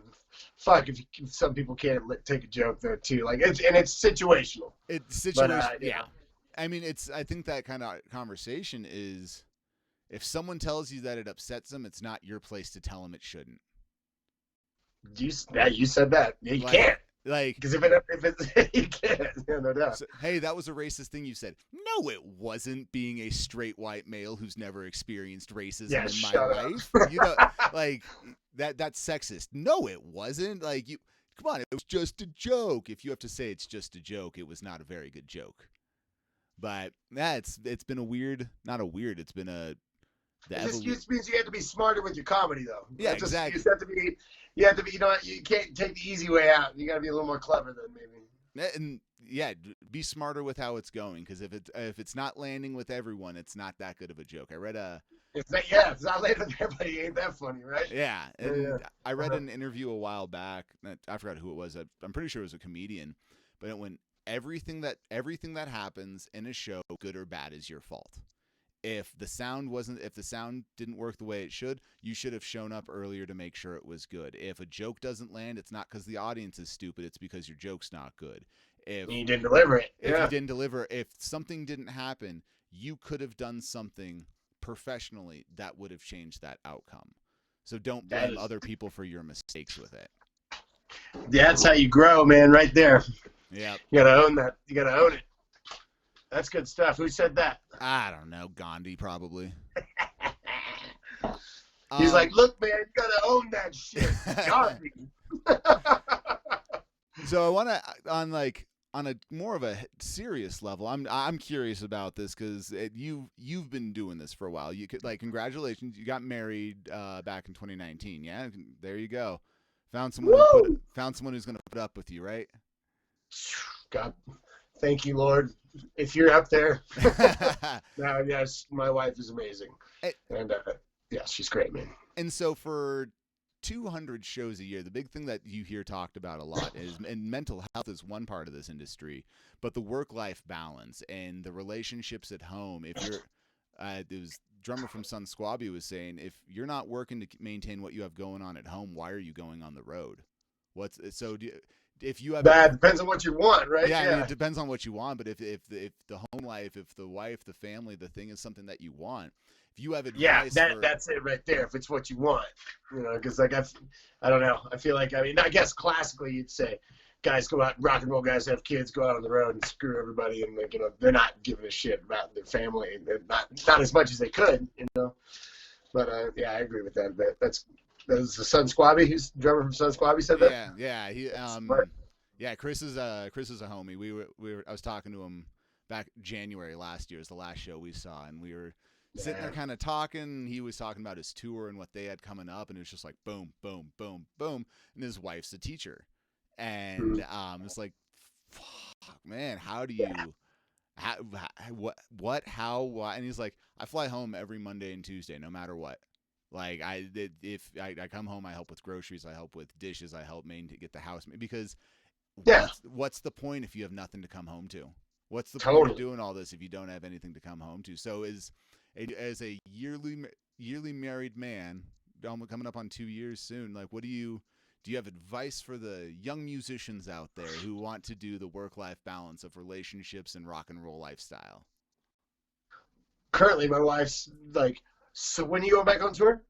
fuck if some people can't take a joke though too. Like it's situational. It's situational. Yeah. I mean, I think that kind of conversation is, if someone tells you that it upsets them, it's not your place to tell them it shouldn't. You said that. Yeah, you can't. Because if it's you can't. Yeah, no doubt. So, hey, that was a racist thing you said. No, it wasn't. Being a straight white male who's never experienced racism in my life, like that's sexist. No, it wasn't. Like come on, it was just a joke. If you have to say it's just a joke, it was not a very good joke. But it's been it's been a. This just means you have to be smarter with your comedy, though. Yeah, exactly. You have to be. You can't take the easy way out. You got to be a little more clever than maybe. And be smarter with how it's going, because if it's not landing with everyone, it's not that good of a joke. I read if it's not landing with everybody, ain't that funny, right? Yeah, and I read an interview a while back. I forgot who it was. I'm pretty sure it was a comedian, but it went, everything that happens in a show, good or bad, is your fault. If the sound didn't work the way it should, you should have shown up earlier to make sure it was good. If a joke doesn't land, it's not because the audience is stupid, it's because your joke's not good. If you didn't deliver it. If something didn't happen, you could have done something professionally that would have changed that outcome. So don't blame other people for your mistakes with it. That's how you grow, man, right there. Yeah. You gotta own that. You gotta own it. That's good stuff. Who said that? I don't know. Gandhi, probably. He's like, look, man, you gotta own that shit. Gandhi. So I want to, on a more of a serious level, I'm curious about this, because you've been doing this for a while. You could, congratulations, you got married back in 2019. Yeah, there you go. Found someone who's gonna put up with you, right? God. Thank you, Lord. If you're up there, now, yes, my wife is amazing. And yeah, she's great, man. And so for 200 shows a year, the big thing that you hear talked about a lot is, and mental health is one part of this industry, but the work-life balance and the relationships at home. If you're, there was drummer from Sun Squabby was saying, if you're not working to maintain what you have going on at home, why are you going on the road? What's so? If you have that depends on what you want, right? Yeah, I mean, it depends on what you want. But if the home life, if the wife, the family, the thing is something that you want, if you have advice, that's it right there. If it's what you want, because like I don't know. I feel like I guess classically you'd say, guys go out, rock and roll guys have kids, go out on the road and screw everybody, and like they're not giving a shit about their family, not as much as they could, But yeah, I agree with that. But that's the Sun Squabby, who's the drummer from Sun Squabby, said that. Yeah, Chris is a homie. I was talking to him back January last year, is the last show we saw, and we were sitting there kind of talking. He was talking about his tour and what they had coming up, and it was just like boom, boom, boom, boom. And his wife's a teacher, and it's like, fuck, man, how do you, how, why? And he's like, I fly home every Monday and Tuesday, no matter what. Like if I come home, I help with groceries, I help with dishes, I help get the house, because what's the point if you have nothing to come home to? What's the point of doing all this if you don't have anything to come home to? So as a yearly married man, coming up on 2 years soon, like do you have advice for the young musicians out there who want to do the work-life balance of relationships and rock and roll lifestyle? Currently, my wife's like, so when are you going back on tour?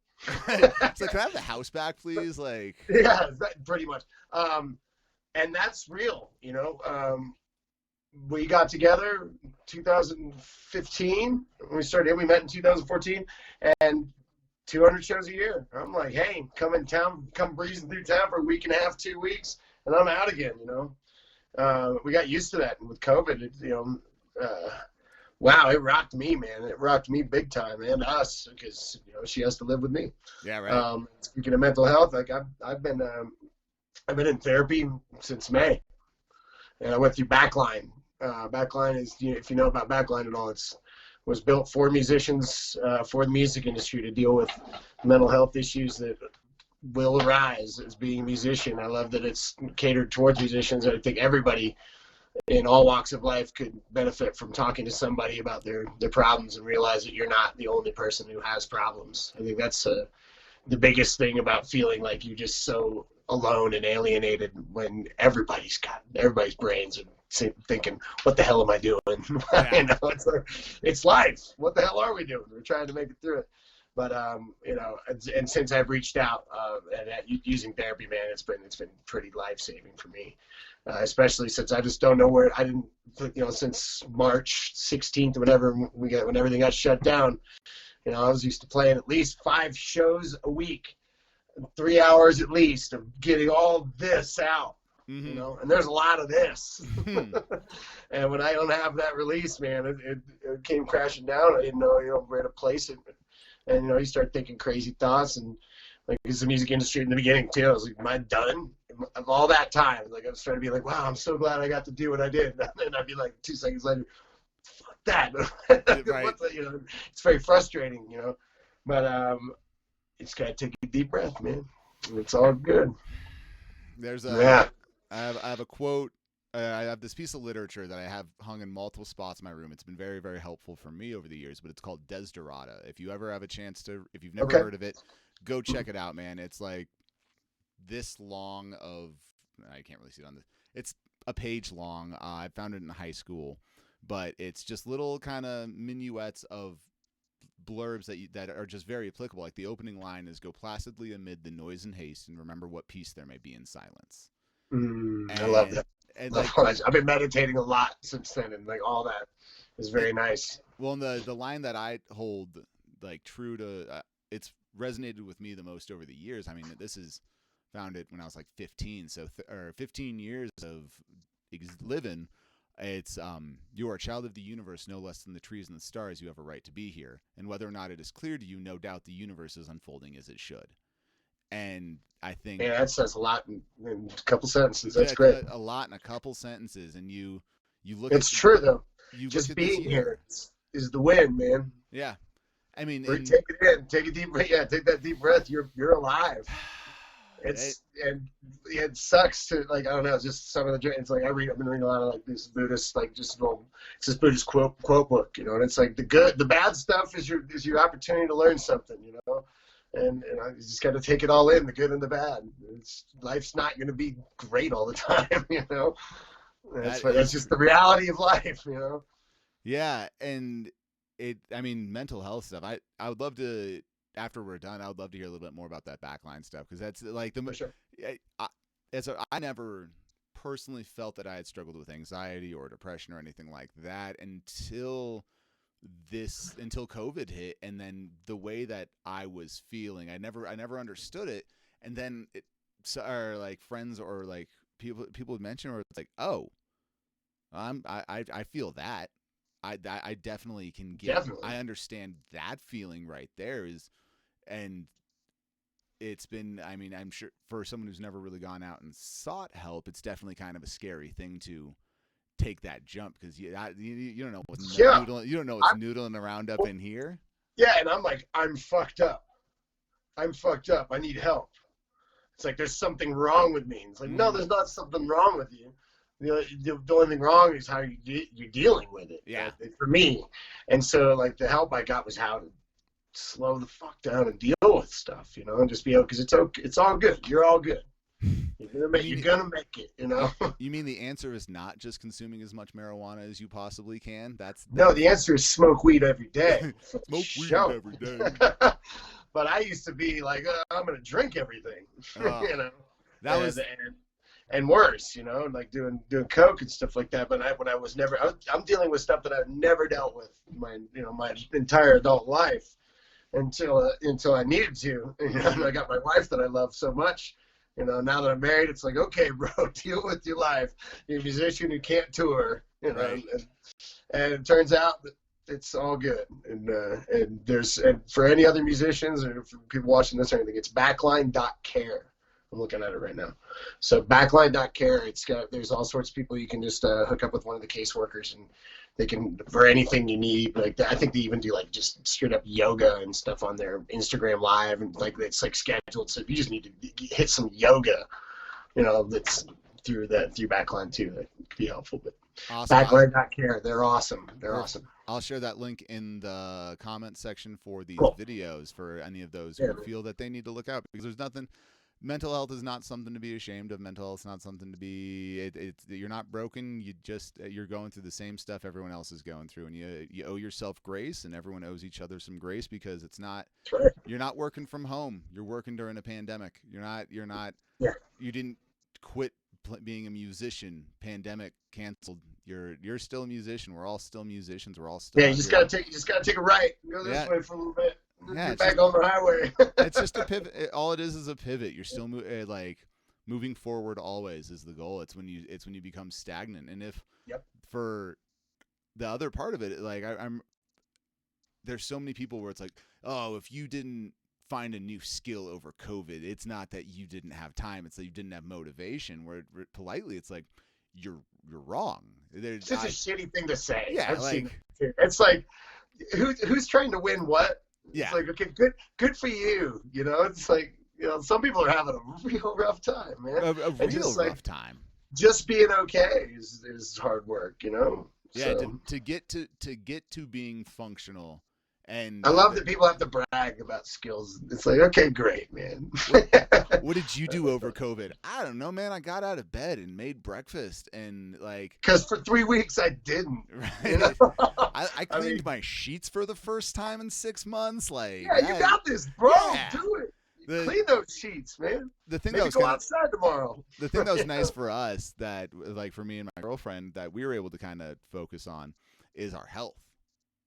It's like, can I have the house back, please? Like, yeah, pretty much. And that's real, we got together 2015. We met in 2014, and 200 shows a year. I'm like, hey, come in town, come breezing through town for a week and a half, 2 weeks, and I'm out again, We got used to that, and with COVID, wow, it rocked me, man. It rocked me big time, and us, because she has to live with me. Yeah, right. Speaking of mental health, like I've been in therapy since May, and I went through Backline. Backline is, if you know about Backline at all, was built for musicians, for the music industry, to deal with mental health issues that will arise as being a musician. I love that it's catered towards musicians. I think everybody in all walks of life could benefit from talking to somebody about their problems and realize that you're not the only person who has problems. I think that's the biggest thing about feeling like you're just so alone and alienated when everybody's brains are thinking, what the hell am I doing? Yeah. It's life. What the hell are we doing? We're trying to make it through it. But and since I've reached out and using therapy, man, it's been pretty life-saving for me, especially since I just don't know where I didn't, since March 16th, when everything got shut down, I was used to playing at least 5 shows a week, 3 hours at least of getting all this out. Mm-hmm. And there's a lot of this. And when I don't have that release, man, it came crashing down. I didn't know, where to place it. And, you start thinking crazy thoughts. And, like, it's the music industry in the beginning, too. I was like, am I done? Of all that time, like, I was trying to be like, wow, I'm so glad I got to do what I did. And then I'd be like, 2 seconds later, fuck that. Right. It's very frustrating, But it's got to take a deep breath, man. It's all good. I have a quote. I have this piece of literature that I have hung in multiple spots in my room. It's been very, very helpful for me over the years, but it's called Desiderata. If you ever have a chance to, if you've never heard of it, go check it out, man. It's like this long of, I can't really see it on this. It's a page long. I found it in high school, but it's just little kind of minuets of blurbs that are just very applicable. Like the opening line is, "Go placidly amid the noise and haste, and remember what peace there may be in silence." I love that. And I've been meditating a lot since then, and like all that is very nice. Well, and the line that I hold like true to, it's resonated with me the most over the years. I mean, this is founded when I was like 15, so 15 years of living. It's you are a child of the universe, no less than the trees and the stars. You have a right to be here, and whether or not it is clear to you, no doubt the universe is unfolding as it should. And I think that says a lot in a couple sentences. That's great. A lot in a couple sentences, and you You look It's at true though. you look Just at this being year. here is the win, man. Yeah. I mean, Take it in. Take a deep breath. Yeah, take that deep breath. You're alive. it, And it sucks to like I don't know. It's just some of the it's like I've been reading a lot of like this Buddhist like just it's this Buddhist quote book, you know. And it's like the bad stuff is your opportunity to learn something, you know. And I just got to take it all in, the good and the bad. Life's not going to be great all the time, you know. That's just the reality of life, you know. Yeah, and I mean, mental health stuff. I would love to, after we're done, I would love to hear a little bit more about that backline stuff, because that's like For sure. I never personally felt that I had struggled with anxiety or depression or anything like that until COVID hit, and then the way that I was feeling, I never understood it, and then or like friends or like people would mention, or it's like, oh, I feel that. I definitely can get. Definitely. I understand that feeling right there and it's been. I mean, I'm sure for someone who's never really gone out and sought help, it's definitely kind of a scary thing to take that jump, because you don't know what's noodling. You don't know what's noodling around up in here. Yeah, and I'm like, I'm fucked up. I need help. It's like there's something wrong with me. It's like, no, there's not something wrong with you. The only thing wrong is how you're dealing with it. Yeah. For me. And so, like, the help I got was how to slow the fuck down and deal with stuff, you know, and just be able, because it's all good. You're all good. You're gonna make it, you know. You mean the answer is not just consuming as much marijuana as you possibly can? No, the answer is smoke weed every day. Smoke weed every day. But I used to be like, I'm gonna drink everything, you know. That was and worse, you know, like doing coke and stuff like that. But I'm dealing with stuff that I've never dealt with my entire adult life until I needed to. You know, and I got my wife that I love so much. You know, now that I'm married, it's like, okay, bro, deal with your life. You're a musician who can't tour, you know, right. and it turns out that it's all good. And for any other musicians or for people watching this or anything, it's backline.care. I'm looking at it right now. So backline.care, there's all sorts of people you can just hook up with one of the caseworkers, and they can, for anything you need. Like I think they even do like just straight up yoga and stuff on their Instagram Live, and like it's like scheduled. So if you just need to hit some yoga, you know, that's through Backline too. That could be helpful. But awesome. Backline.care, they're awesome. Awesome. I'll share that link in the comment section for these videos for any of those who feel that they need to look out, because there's nothing. Mental health is not something to be ashamed of. Mental health is not something to be. You're not broken. You're going through the same stuff everyone else is going through, and you owe yourself grace, and everyone owes each other some grace, because it's not. You're not working from home. You're working during a pandemic. You're not. Yeah. You didn't quit being a musician. Pandemic canceled. You're still a musician. We're all still musicians. We're all still. Yeah, you just gotta take a right. Go this way for a little bit. Yeah, get back on the highway. It's just a pivot. All it is a pivot. You're still moving forward. Always is the goal. It's when you become stagnant. And if for the other part of it, like I'm there's so many people where it's like, oh, if you didn't find a new skill over COVID, it's not that you didn't have time. It's that you didn't have motivation. Where politely, it's like you're wrong. It's just a shitty thing to say. Yeah, it's like who's trying to win what? Yeah. It's like, okay, good for you. You know, it's like, you know, some people are having a real rough time, man. A real rough time. Just being okay is hard work, you know. Yeah, so. to get to being functional. And I love that people have to brag about skills. It's like, okay, great, man. What did you do over COVID? I don't know, man. I got out of bed and made breakfast, and like. Because for 3 weeks I didn't. Right. You know? I cleaned my sheets for the first time in 6 months. Like, yeah, you got this, bro. Yeah. Do it. Clean those sheets, man. The thing Maybe that was go outside tomorrow. The thing that was nice for us, that like for me and my girlfriend, that we were able to kind of focus on, is our health.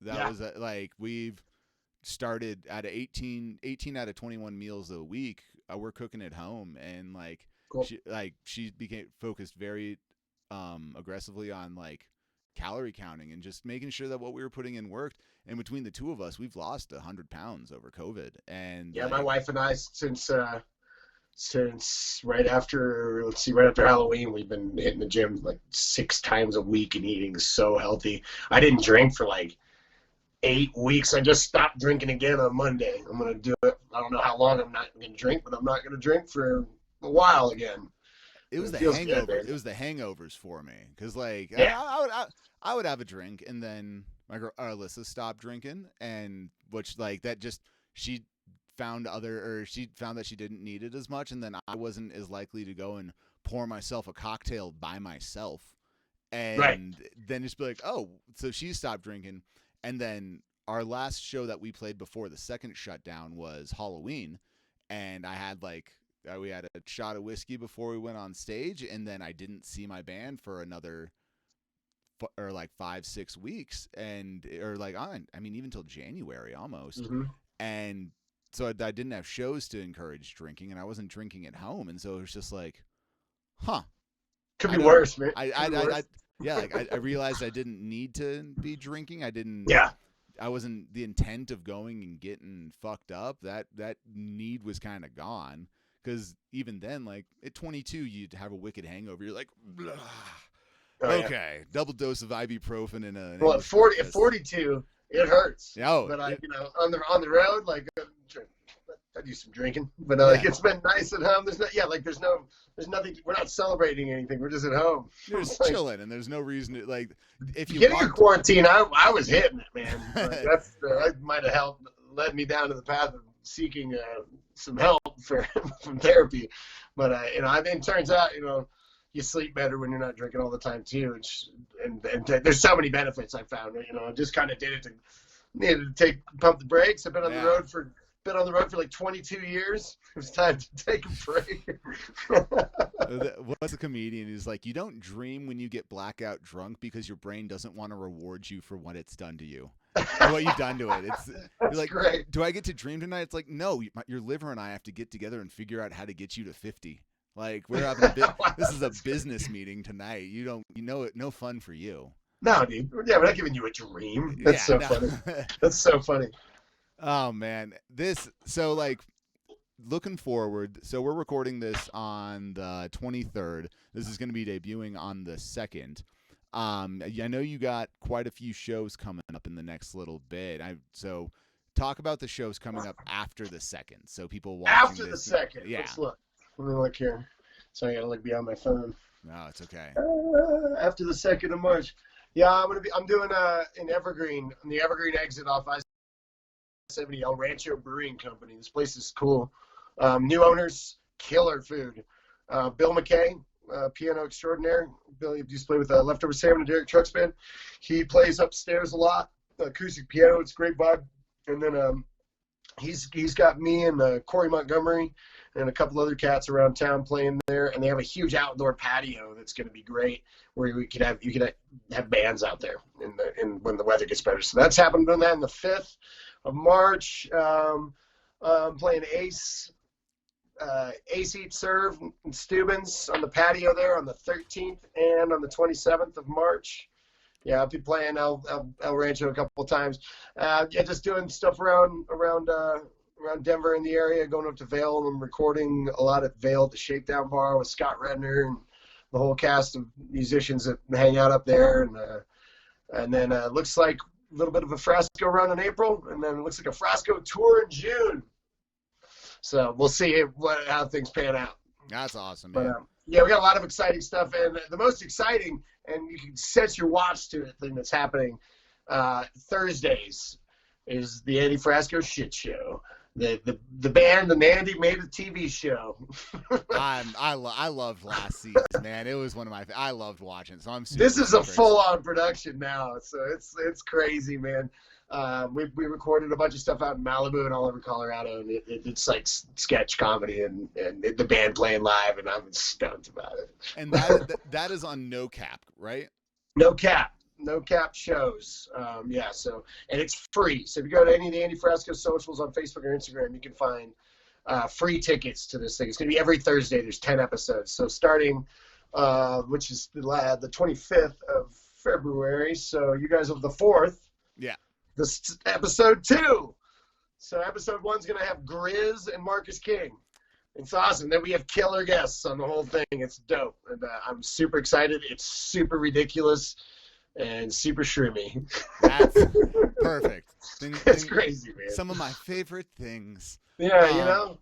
That was like we've started at 18 out of 21 meals a week. We're cooking at home, and like cool. she became focused very aggressively on like calorie counting and just making sure that what we were putting in worked. And between the two of us, we've lost 100 pounds over COVID. And yeah, my wife and I, since since right after Halloween. We've been hitting the gym like 6 times a week and eating so healthy. I didn't drink for like 8 weeks. I just stopped drinking again on Monday. I'm gonna do it. I don't know how long I'm not gonna drink, but I'm not gonna drink for a while again. It was It the feels good, hangover. man. It was the hangovers for me, because like Yeah. I would have a drink, and then my girl Alyssa stopped drinking, and which like that just she she found that she didn't need it as much, and then I wasn't as likely to go and pour myself a cocktail by myself, Right. and then just be like, oh, so she stopped drinking, and then our last show that we played before the second shutdown was Halloween, and I had like we had a shot of whiskey before we went on stage, and then I didn't see my band for another or like 5-6 weeks, and or like I mean even till January almost, Mm-hmm. and so I didn't have shows to encourage drinking, and I wasn't drinking at home, and so it was just like, huh, Could I be don't. worse, man. I, Could be I, worse. I yeah, like I realized I didn't need to be drinking. Yeah. I wasn't the intent of going and getting fucked up. That need was kind of gone, because even then, like at 22, you'd have a wicked hangover. You're like, blah. Oh, yeah. Okay, double dose of ibuprofen and an Well, at English 40, at breakfast. 42, it hurts. Oh, But it- on the road, like I do some drinking. But like Yeah. it's been nice at home. There's nothing. We're not celebrating anything. We're just at home. you're just Like, chilling, and there's no reason to like. If you beginning of walked, quarantine, I was hitting it, man. Like, that might have led me down to the path of seeking some help from therapy. But I mean, it turns out, you sleep better when you're not drinking all the time too. And there's so many benefits I found. I just kind of needed to pump the brakes. I've been on the road for like 22 years. It was time to take a break. what's a comedian who's like, you don't dream when you get blackout drunk because your brain doesn't want to reward you for what it's done to you, or what you've done to it. You're like, great. do I get to dream tonight? It's like, no, your liver and I have to get together and figure out how to get you to 50. Like we're having this is a business meeting tonight. No fun for you. No, dude. Yeah, we're not giving you a dream. That's so funny. That's so funny. Oh man, so like looking forward. So we're recording this on the 23rd. This is going to be debuting on the 2nd. I know you got quite a few shows coming up in the next little bit. So talk about the shows coming up after the 2nd. So people watching After this, the 2nd. yeah. Let's look. Let me look here. So I gotta look beyond my phone. No, it's okay. After the 2nd of March. Yeah, I'm doing in Evergreen, on the Evergreen exit off I-70, El Rancho Brewing Company. This place is cool. New owners, killer food. Bill McKay, piano extraordinaire. Bill used to play with Leftover Sam and Derek Trucks Band. He plays upstairs a lot, acoustic piano. It's a great vibe. And then he's got me and Corey Montgomery and a couple other cats around town playing there, and they have a huge outdoor patio that's going to be great, where you could have bands out there in when the weather gets better. So that's happening. Doing that on the 5th of March. I'm playing Ace Eat Serve and Steubens on the patio there on the 13th and on the 27th of March. Yeah, I'll be playing El Rancho a couple of times. Just doing stuff around Denver in the area, going up to Vail. I'm recording a lot at Vail at the Shakedown Bar with Scott Redner and the whole cast of musicians that hang out up there. And then looks like a little bit of a Frasco run in April, and then it looks like a Frasco tour in June. So we'll see how things pan out. That's awesome, But man. yeah, we got a lot of exciting stuff, and the most exciting, and you can set your watch to it, thing that's happening Thursdays is the Andy Frasco Shit Show. The band and Andy made a TV show. I loved last season, man. It was one of my. I loved watching it, so I'm. This is a super full-on production now, so it's crazy, man. We recorded a bunch of stuff out in Malibu and all over Colorado, and it's like sketch comedy and the band playing live, and I'm stoked about it. And that is on No Cap, right? No cap shows. So, and it's free. So if you go to any of the Andy Frasco socials on Facebook or Instagram, you can find free tickets to this thing. It's going to be every Thursday. There's 10 episodes. So starting, which is the 25th of February. So you guys have the 4th. Yeah. This episode 2. So episode 1's going to have Grizz and Marcus King. It's awesome. Then we have killer guests on the whole thing. It's dope. And I'm super excited. It's super ridiculous and super shroomy. That's perfect. It's crazy, man. Some of my favorite things. Yeah,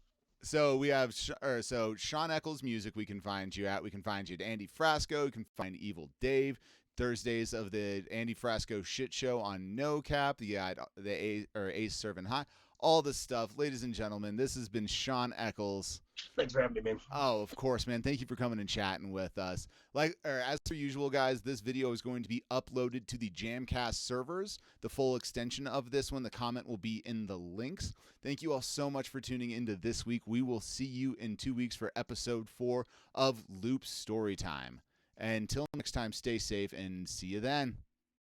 So we have so Shawn Eckels music we can find you at. We can find you at Andy Frasco. You can find Evil Dave. Thursdays of the Andy Frasco shit show on No Cap. The Ace Serving High. All this stuff, ladies and gentlemen. This has been Shawn Eckels. Thanks for having me, man. Oh, of course, man. Thank you for coming and chatting with us. As per usual, guys, this video is going to be uploaded to the Jamcast servers. The full extension of this one, the comment will be in the links. Thank you all so much for tuning into this week. We will see you in 2 weeks for episode 4 of Loop Storytime. Until next time, stay safe and see you then.